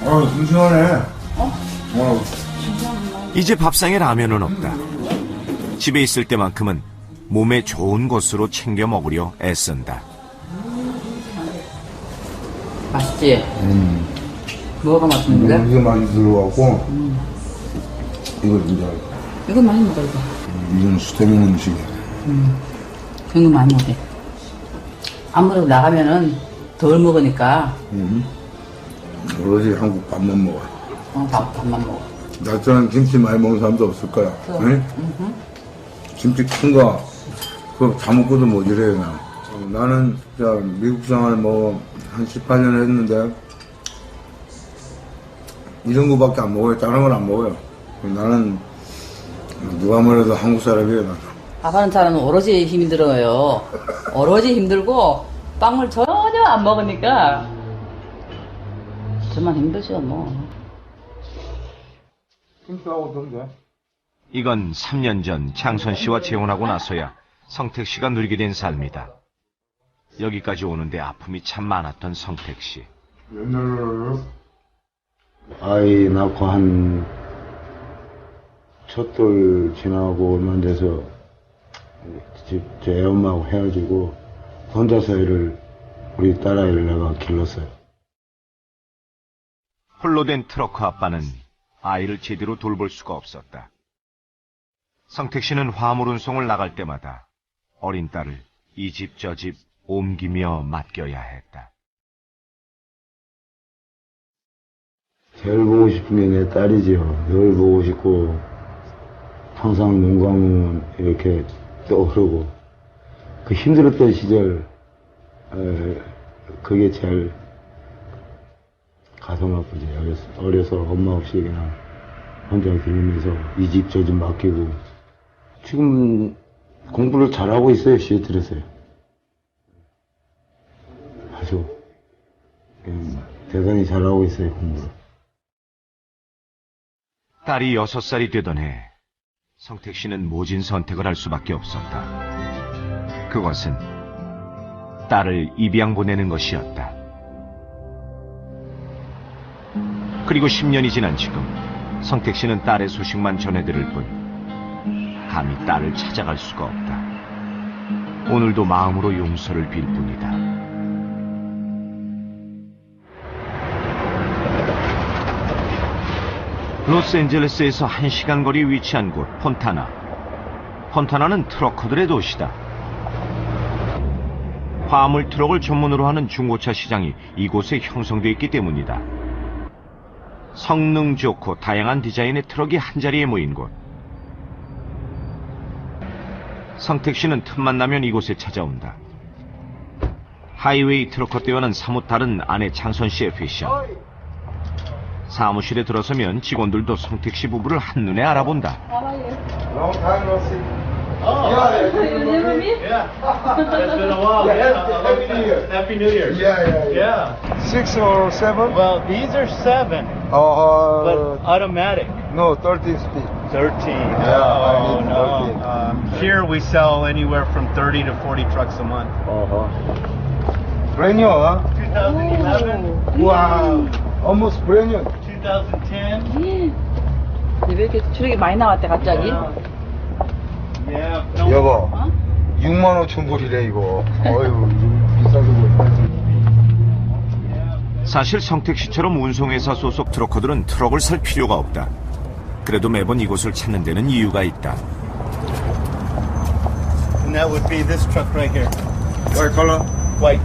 먹어요. 싱싱하네. 이제 밥상에 라면은 없다. 집에 있을 때만큼은 몸에 좋은 것으로 챙겨 먹으려 애쓴다. 맛있지? 뭐가 맛있는데? 이게 많이 들어가고 이거 진짜 이거 많이 먹어, 이거. 이건 스테미나 음식이야. 이거 많이 먹어. 아무래도 나가면은 덜 먹으니까. 어르신 한국 밥만 먹어. 밥만 먹어. 나처럼 김치 많이 먹는 사람도 없을 거야. 응? 김치 큰 거, 그거 다 먹고도 못 이래요, 나. 나는 진짜 미국 생활 한 18년 했는데, 이런 거밖에 안 먹어요. 다른 건 안 먹어요. 나는 누가 뭐래도 한국 사람이에요, 나. 밥하는 사람은 오로지 힘이 들어요. 오로지 힘들고, 빵을 전혀 안 먹으니까, 정말 힘들죠, 뭐. 김치하고 던데. 이건 3년 전 장선 씨와 재혼하고 나서야 성택 씨가 누리게 된 삶이다. 여기까지 오는데 아픔이 참 많았던 성택 씨. 옛날로 아이 낳고 한 첫 돌 지나고 얼마 안 돼서 제 애엄마하고 헤어지고 혼자서 우리 딸아이를 내가 길렀어요. 홀로 된 트러커 아빠는 아이를 제대로 돌볼 수가 없었다. 성택 씨는 화물 운송을 나갈 때마다 어린 딸을 이 집 저 집 옮기며 맡겨야 했다. 제일 보고 싶은 게 내 딸이지요. 늘 보고 싶고 항상 눈 감으면 이렇게 떠오르고 그 힘들었던 시절 그게 제일 가슴 아프지. 어려서 엄마 없이 그냥 혼자 기르면서 이 집 저 집 맡기고 지금 공부를 잘하고 있어요. 시애틀에서요. 아주 대단히 잘하고 있어요. 공부를. 딸이 6살이 되던 해 성택 씨는 모진 선택을 할 수밖에 없었다. 그것은 딸을 입양 보내는 것이었다. 그리고 10년이 지난 지금 성택 씨는 딸의 소식만 전해들을 뿐 감히 딸을 찾아갈 수가 없다. 오늘도 마음으로 용서를 빌 뿐이다. 로스앤젤레스에서 1시간 거리 위치한 곳 폰타나. 폰타나는 트러커들의 도시다. 화물 트럭을 전문으로 하는 중고차 시장이 이곳에 형성되어 있기 때문이다. 성능 좋고 다양한 디자인의 트럭이 한자리에 모인 곳. 성택 씨는 틈만 나면 이곳에 찾아온다. 하이웨이 트러커 때와는 사뭇 다른 아내 장선 씨의 패션. 사무실에 들어서면 직원들도 성택 씨 부부를 한눈에 알아본다. Long time no see. You remember me? Yeah. It's been a while. Yeah. Happy New Year. Happy New Year. Yeah. 6 or 7? Well, these are 7, but automatic. No, 13 speed. 13. Yeah, Oh, I need no. Here we sell anywhere from 30 to 40 trucks a month. Brand new, huh? 2011. Wow. Almost brand new. 2010. 왜 이렇게 트럭이 많이 나왔대, 갑자기? Yeah. 여보, 6만 5천 불이래 이거. 어이구, 비싸게 보여. 사실 성택 씨처럼 운송회사 소속 트러커들은 트럭을 살 필요가 없다. 그래도 매번 이곳을 찾는 데는 이유가 있다. And that would be this truck right here. What color? White.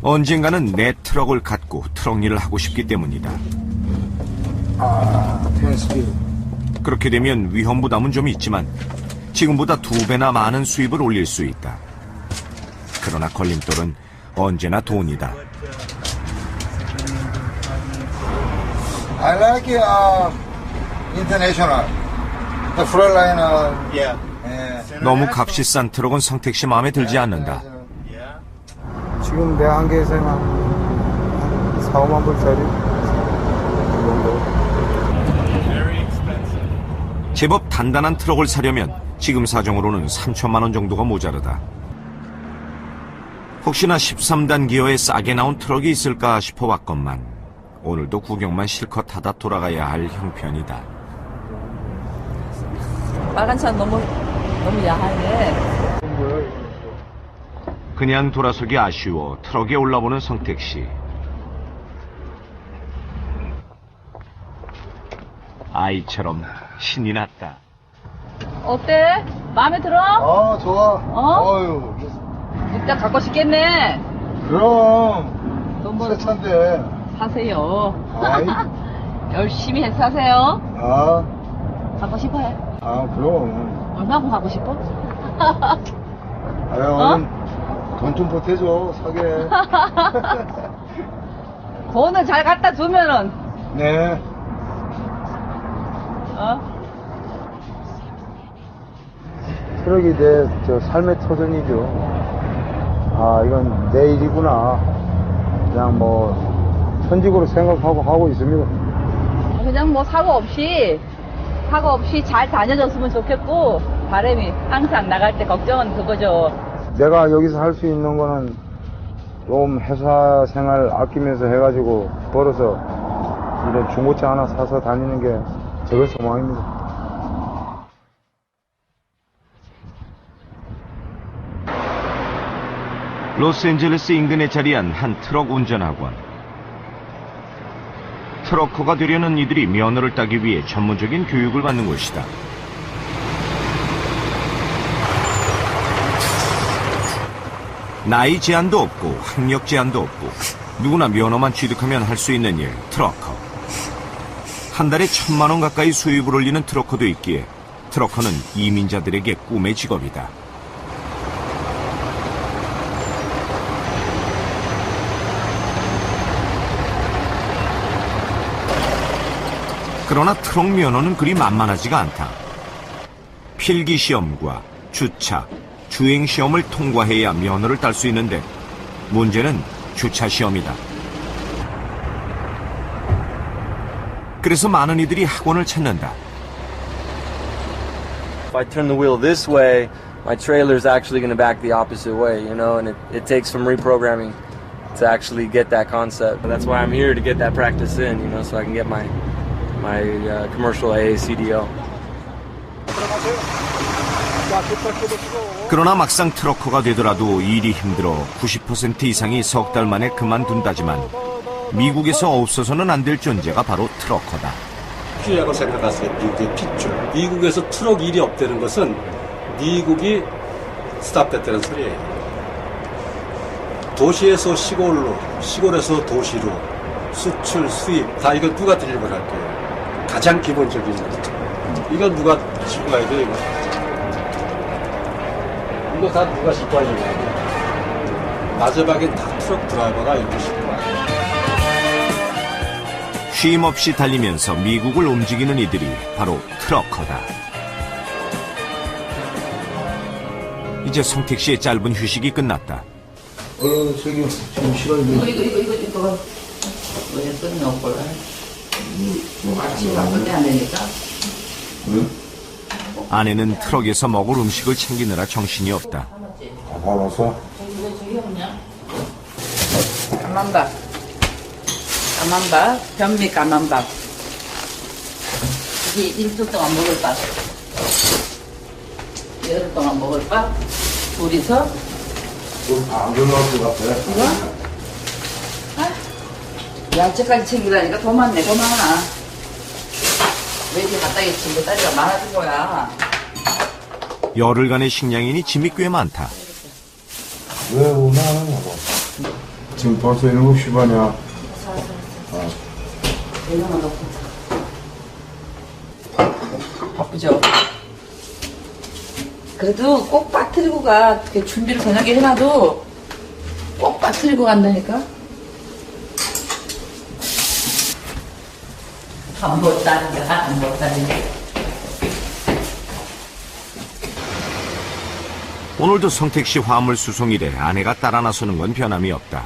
언젠가는 내 트럭을 갖고 트럭 일을 하고 싶기 때문이다. 10 speed. 그렇게 되면 위험 부담은 좀 있지만 지금보다 2배나 많은 수입을 올릴 수 있다. 그러나 걸림돌은 언제나 돈이다. I like international. The front line. Yeah. 너무 값이 싼 트럭은 성택 씨 마음에 들지 않는다. 지금 내 한계에서는 한 4, 5만 불짜리 정도. 제법 단단한 트럭을 사려면 지금 사정으로는 3천만 원 정도가 모자르다. 혹시나 13단 기어에 싸게 나온 트럭이 있을까 싶어 왔건만 오늘도 구경만 실컷 하다 돌아가야 할 형편이다. 빨간 차는 너무 야하네. 그냥 돌아서기 아쉬워 트럭에 올라보는 성택 씨. 아이처럼 신이 났다. 어때? 마음에 들어? 좋아. 어? 어휴, 이따 갖고 싶겠네. 그럼. 돈 새 차인데. 사세요. 아이. 열심히 해서 사세요. 갖고 싶어요. 그럼. 얼마큼 갖고 싶어? 얼른 돈 좀 보태줘, 사게. 돈을 잘 갖다 주면은. 네. 트럭이 내 삶의 터전이죠. 이건 내 일이구나. 그냥 천직으로 생각하고 하고 있습니다. 그냥 사고 없이 잘 다녀줬으면 좋겠고, 바람이 항상 나갈 때 걱정은 그거죠. 내가 여기서 할 수 있는 거는 좀 회사 생활 아끼면서 해가지고 벌어서 이런 중고차 하나 사서 다니는 게 저의 소망입니다. 로스앤젤레스 인근에 자리한 한 트럭 운전학원. 트럭커가 되려는 이들이 면허를 따기 위해 전문적인 교육을 받는 곳이다. 나이 제한도 없고 학력 제한도 없고 누구나 면허만 취득하면 할 수 있는 일, 트럭커. 한 달에 1,000만 원 가까이 수입을 올리는 트럭커도 있기에 트럭커는 이민자들에게 꿈의 직업이다. 그러나 트럭 면허는 그리 만만하지가 않다. 필기시험과 주차, 주행시험을 통과해야 면허를 딸 수 있는데 문제는 주차시험이다. 그래서 많은 이들이 학원을 찾는다. If I turn the wheel this way, my trailer is actually going to back the opposite way, you know, and it takes some reprogramming to actually get that concept. That's why I'm here, to get that practice in, you know, so I can get my commercial AACDO. 그러나 막상 트럭커가 되더라도 일이 힘들어 90% 이상이 석 달 만에 그만둔다지만 미국에서 없어서는 안 될 존재가 바로 트럭커다. 피라고 생각하세요. 미국의 핏줄. 미국에서 트럭 일이 없다는 것은 미국이 스탑됐다는 소리예요. 도시에서 시골로, 시골에서 도시로, 수출, 수입 다 이거 누가 드리블 할게요. 가장 기본적인 거. 이건 누가 싣고 가야 돼, 이거. 이거 다 누가 싣고 가야 돼. 마지막엔 다 트럭 드라이버가 이거 싣고 가야 돼. 쉼 없이 달리면서 미국을 움직이는 이들이 바로 트럭커다. 이제 성택 씨의 짧은 휴식이 끝났다. 지금 시간이 이거. 왜 끊는 걸? 아침 바쁜데 안 되니까? 응? 아내는 트럭에서 먹을 음식을 챙기느라 정신이 없다. 가봤어? 까만밥, 현미 까만밥. 이게 일주일 동안 먹을 밥. 열흘 동안 먹을 밥. 둘이서. 안 들어갈 것 같아. 이거? 야채까지 챙기라니까 더 많네, 더 많아. 왜 이렇게 갖다 친구 딸이가 많아진 거야? 열흘간의 식량이니 짐이 꽤 많다. 왜 오나 하는 거 지금 벌써 7시 반이야. 이거만 넣고. 바쁘죠? 그래도 꼭 빠뜨리고 가. 이렇게 준비를 저녁에 해놔도 꼭 빠뜨리고 간다니까? 안 못다니까. 오늘도 성택 씨 화물 수송일에 아내가 따라 나서는 건 변함이 없다.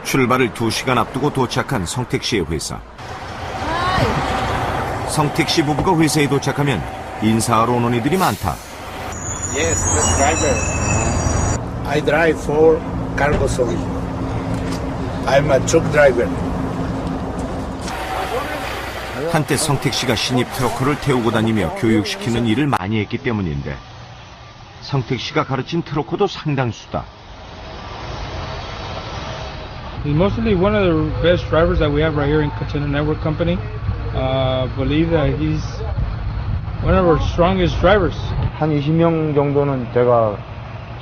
출발을 2시간 앞두고 도착한 성택 씨의 회사. 성택 씨 부부가 회사에 도착하면 인사하러 오는 이들이 많다. Yes, the driver. I drive for cargo service. I'm a truck driver. 한때 성택 씨가 신입 트럭커를 태우고 다니며 교육시키는 일을 많이 했기 때문인데 성택 씨가 가르친 트럭커도 상당수다. He's mostly one of the best drivers that we have right here in Container Network Company. Believe that he's one of our strongest drivers. 한 20명 정도는 제가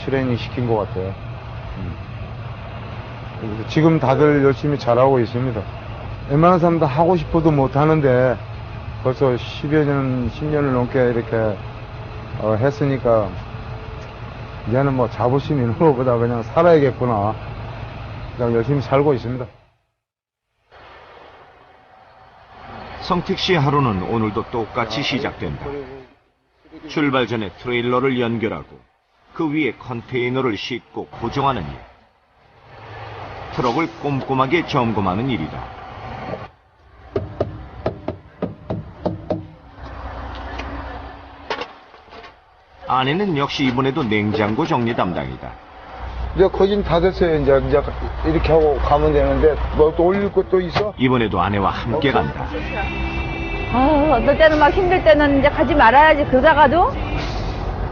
트레이닝 시킨 것 같아요. 지금 다들 열심히 잘하고 있습니다. 웬만한 사람 다 하고 싶어도 못 하는데 벌써 10여 년, 10년을 넘게 이렇게 했으니까 이제는 뭐 자부심 있는 것보다 그냥 살아야겠구나. 그냥 열심히 살고 있습니다. 성택 씨의 하루는 오늘도 똑같이 시작된다. 출발 전에 트레일러를 연결하고 그 위에 컨테이너를 싣고 고정하는 일. 트럭을 꼼꼼하게 점검하는 일이다. 아내는 역시 이번에도 냉장고 정리 담당이다. 이제 거진 다 됐어요. 이제 이렇게 하고 가면 되는데 뭐 또 올릴 것도 있어? 이번에도 아내와 함께 간다. 어떨 때는 막 힘들 때는 이제 가지 말아야지 그러다가도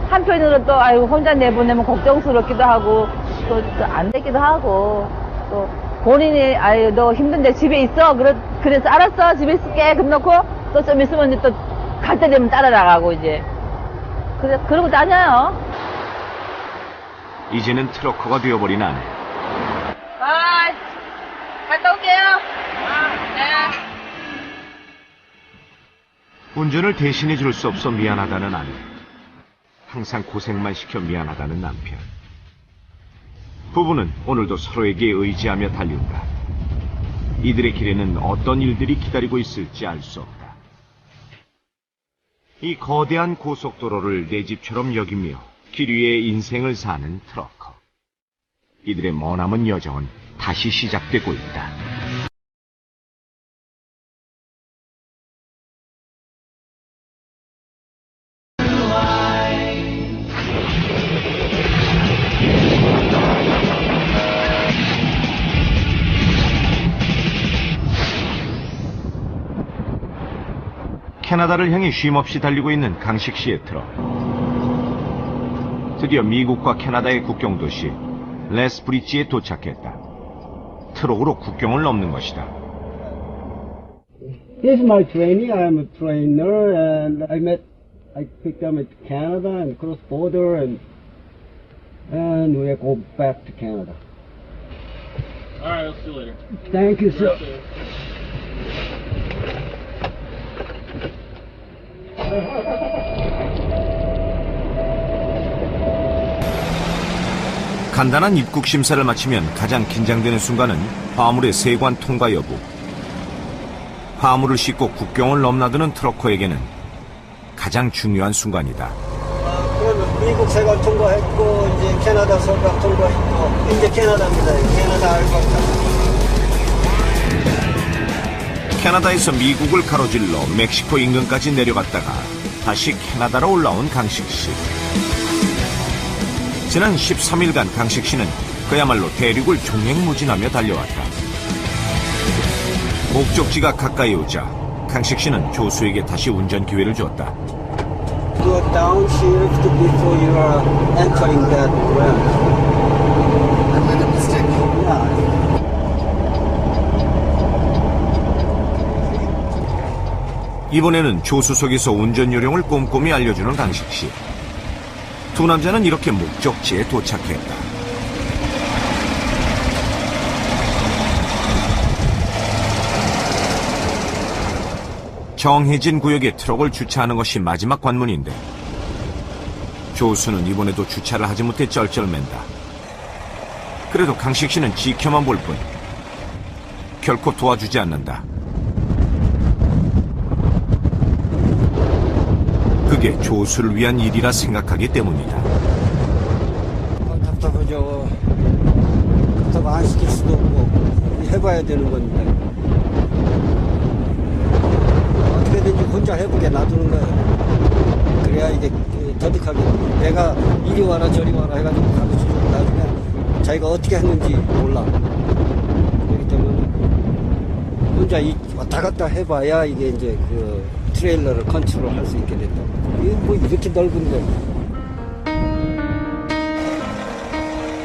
한편으로 또 아유 혼자 내보내면 걱정스럽기도 하고 또 안 되기도 하고 또 본인이 아유 너 힘든데 집에 있어 그래서 알았어 집에 있을게 그럼 놓고 또 좀 있으면 또 갈 때 되면 따라 나가고 이제 그러고 다녀요. 이제는 트럭커가 되어버린 아내. 바이 갔다 올게요. 네. 운전을 대신해 줄 수 없어 미안하다는 아내. 항상 고생만 시켜 미안하다는 남편. 부부는 오늘도 서로에게 의지하며 달린다. 이들의 길에는 어떤 일들이 기다리고 있을지 알 수 없다. 이 거대한 고속도로를 내 집처럼 여기며 길 위에 인생을 사는 트럭커. 이들의 머남은 여정은 다시 시작되고 있다. 캐나다를 향해 쉼없이 달리고 있는 강식 씨의 트럭. 드디어 미국과 캐나다의 국경 도시 레스브리지에 도착했다. 트럭으로 국경을 넘는 것이다. This is my training. I am a trainer, and I picked them at Canada and cross border, and we go back to Canada. All right, I'll see you later. Thank you, sir. 간단한 입국 심사를 마치면 가장 긴장되는 순간은 화물의 세관 통과 여부. 화물을 싣고 국경을 넘나드는 트럭커에게는 가장 중요한 순간이다. 그러면 미국 세관 통과했고 이제 캐나다 서각 통과했고 이제 캐나다입니다. 캐나다 알고. 캐나다에서 미국을 가로질러 멕시코 인근까지 내려갔다가 다시 캐나다로 올라온 강식 씨. 지난 13일간 강식 씨는 그야말로 대륙을 종횡무진하며 달려왔다. 목적지가 가까이 오자 강식 씨는 조수에게 다시 운전 기회를 주었다. Go downshift before you are entering that ramp. I made a mistake. Yeah. 이번에는 조수석에서 운전 요령을 꼼꼼히 알려주는 강식 씨. 두 남자는 이렇게 목적지에 도착했다. 정해진 구역에 트럭을 주차하는 것이 마지막 관문인데 조수는 이번에도 주차를 하지 못해 쩔쩔맨다. 그래도 강식 씨는 지켜만 볼 뿐 결코 도와주지 않는다. 그게 조수를 위한 일이라 생각하기 때문이다. 답답하죠. 그렇다고 안 시킬 수도 없고 해봐야 되는 건데 어떻게든지 혼자 해보게 놔두는 거예요. 그래야 해봐야 이게 터득하게 돼요. 내가 이리 와라 저리 와라 해가지고 가르쳐주고 나중에 자기가 어떻게 했는지 몰라. 그렇기 때문에 혼자 왔다 갔다 해봐야 이게 이제 그 트레일러를 컨트롤 할 수 있게 된다. 이게 뭐 이렇게 넓은데.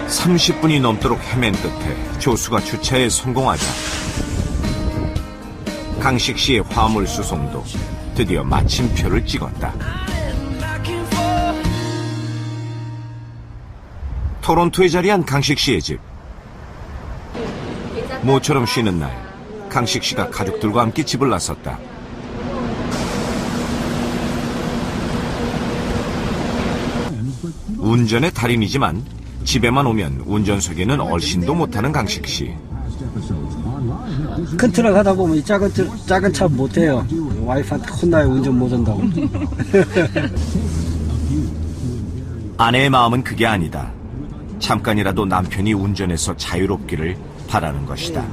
30분이 넘도록 헤맨 끝에 조수가 주차에 성공하자 강식 씨의 화물 수송도 드디어 마침표를 찍었다. 토론토에 자리한 강식 씨의 집. 모처럼 쉬는 날, 강식 씨가 가족들과 함께 집을 나섰다. 운전의 달인이지만 집에만 오면 운전석에는 얼씬도 못하는 강식 씨. 큰 트럭 하다 보면 이 작은 차 못해요. 와이프한테 혼나요. 운전 못한다고. 아내의 마음은 그게 아니다. 잠깐이라도 남편이 운전해서 자유롭기를 바라는 것이다.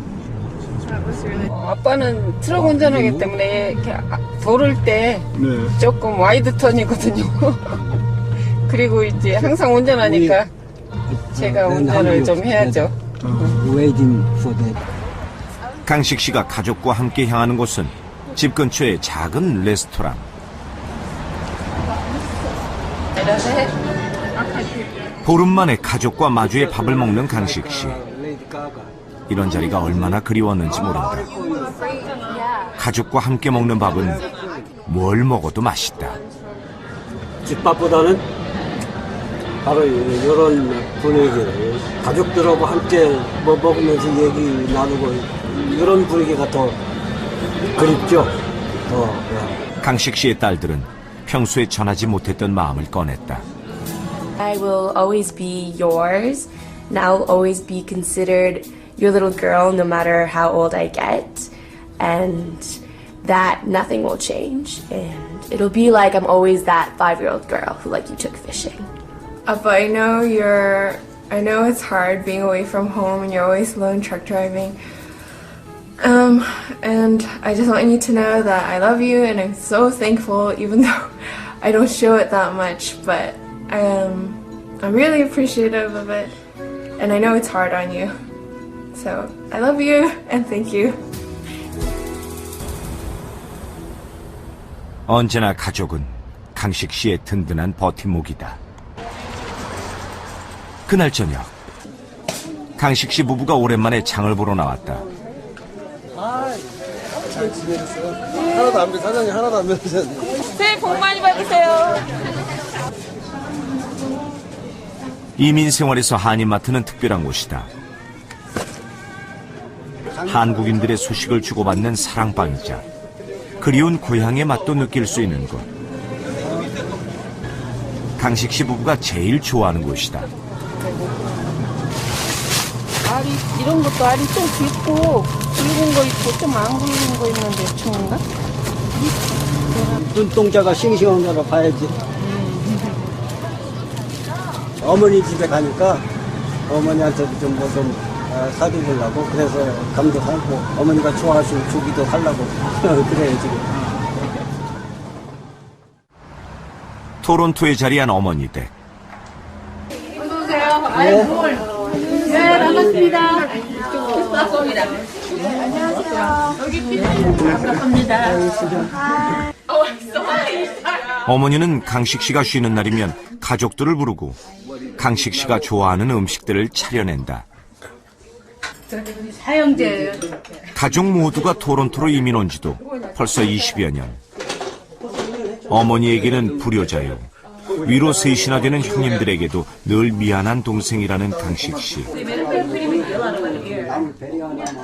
아빠는 트럭 운전하기 때문에 이렇게 도를 때 조금 와이드 턴이거든요. 그리고 이제 항상 운전하니까 제가 운전을 좀 해야죠. 강식 씨가 가족과 함께 향하는 곳은 집 근처의 작은 레스토랑. 보름 만에 가족과 마주해 밥을 먹는 강식 씨. 이런 자리가 얼마나 그리웠는지 모른다. 가족과 함께 먹는 밥은 뭘 먹어도 맛있다. 집밥보다는 바로 이런 분위기, 가족들하고 함께 뭐 먹으면서 얘기 나누고 이런 분위기가 더 그립죠. 강식 씨의 딸들은 평소에 전하지 못했던 마음을 꺼냈다. I will always be yours, and I'll always be considered your little girl no matter how old I get, and that nothing will change, and it'll be like I'm always that 5-year-old girl who you took fishing. But I know it's hard being away from home and you're always alone truck driving. And I just want you to know that I love you and I'm so thankful, even though I don't show it that much, but I'm really appreciative of it, and I know it's hard on you. So I love you and thank you. 언제나 가족은 강식 씨의 든든한 버팀목이다. 그날 저녁, 강식 씨 부부가 오랜만에 장을 보러 나왔다. 잘 지내셨어요? 하나도 안 사장님 하나도 안 변하셨네. 새해 복 많이 받으세요. 이민 생활에서 한인마트는 특별한 곳이다. 한국인들의 소식을 주고받는 사랑방이자 그리운 고향의 맛도 느낄 수 있는 곳. 강식 씨 부부가 제일 좋아하는 곳이다. 알이 이런 것도 알이 좀 굵고 굵은 거 있고 좀 안 굵은 거 있는데 좋은가? 눈동자가 싱싱한 거라 봐야지. 어머니 집에 가니까 어머니한테도 좀 뭐 좀 사드리려고 그래서 감도 하고 어머니가 좋아하시고 주기도 하려고 그래요 지금. 토론토에 자리한 어머니 댁. 어서오세요. 네. 네, 반갑습니다. 반갑습니다. 안녕하세요. 여기 반갑습니다. 어머니는 강식 씨가 쉬는 날이면 가족들을 부르고 강식 씨가 좋아하는 음식들을 차려낸다. 사형제예요. 가족 모두가 토론토로 이민 온 지도 벌써 20여 년. 어머니에게는 불효자요. 위로 셋이나 되는 형님들에게도 늘 미안한 동생이라는 강식 씨.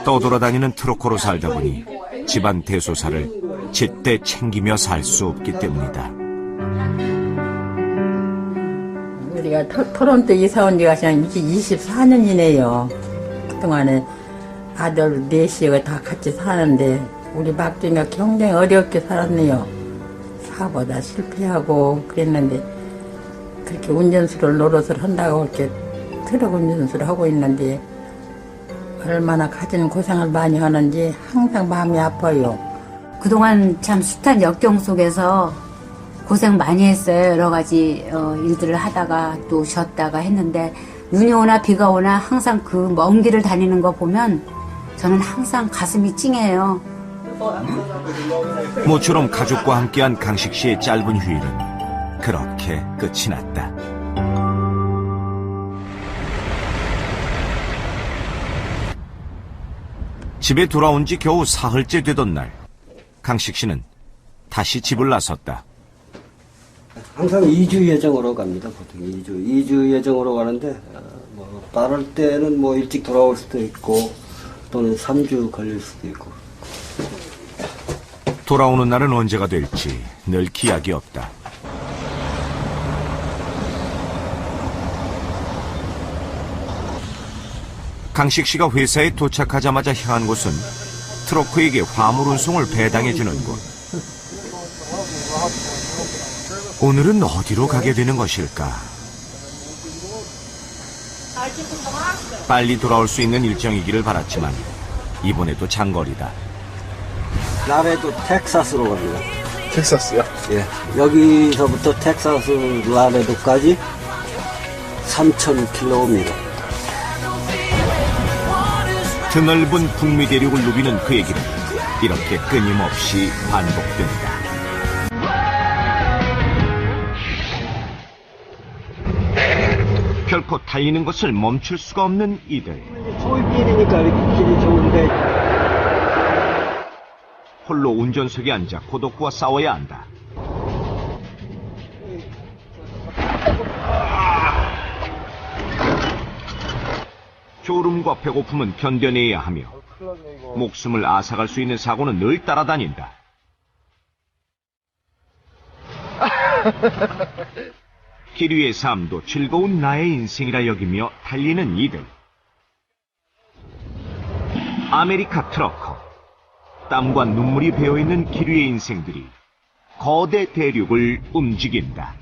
떠돌아다니는 트로커로 살다 보니 집안 대소사를 제때 챙기며 살 수 없기 때문이다. 우리가 토론토 이사 온 지가 이제 24년이네요. 그동안에 아들 넷이가 다 같이 사는데 우리 막둥이가 굉장히 어렵게 살았네요. 사보다 실패하고 그랬는데 그렇게 운전수를 노릇을 한다고 이렇게 트럭 운전수를 하고 있는데 얼마나 가진 고생을 많이 하는지 항상 마음이 아파요. 그동안 참 숱한 역경 속에서 고생 많이 했어요. 여러 가지 일들을 하다가 또 쉬었다가 했는데 눈이 오나 비가 오나 항상 그 먼 길을 다니는 거 보면 저는 항상 가슴이 찡해요. 모처럼 가족과 함께한 강식 씨의 짧은 휴일은 그렇게 끝이 났다. 집에 돌아온 지 겨우 사흘째 되던 날, 강식 씨는 다시 집을 나섰다. 항상 2주 예정으로 갑니다. 보통 2주 예정으로 가는데 뭐 빠를 때는 뭐 일찍 돌아올 수도 있고 또는 3주 걸릴 수도 있고. 돌아오는 날은 언제가 될지 늘 기약이 없다. 강식 씨가 회사에 도착하자마자 향한 곳은 트러크에게 화물 운송을 배당해주는 곳. 오늘은 어디로 가게 되는 것일까? 빨리 돌아올 수 있는 일정이기를 바랐지만 이번에도 장거리다. 라레도 텍사스로 갑니다. 텍사스요? 예. 여기서부터 텍사스 라레도까지 3,000km입니다. 드넓은 북미 대륙을 누비는 그의 길은 이렇게 끊임없이 반복된다. 결코 달리는 것을 멈출 수가 없는 이들. 초입길이니까 이렇게 길이 좋은데 홀로 운전석에 앉아 고독과 싸워야 한다. 졸음과 배고픔은 견뎌내야 하며 목숨을 앗아갈 수 있는 사고는 늘 따라다닌다. 길 위의 삶도 즐거운 나의 인생이라 여기며 달리는 이들. 아메리카 트러커. 땀과 눈물이 배어있는 길 위의 인생들이 거대 대륙을 움직인다.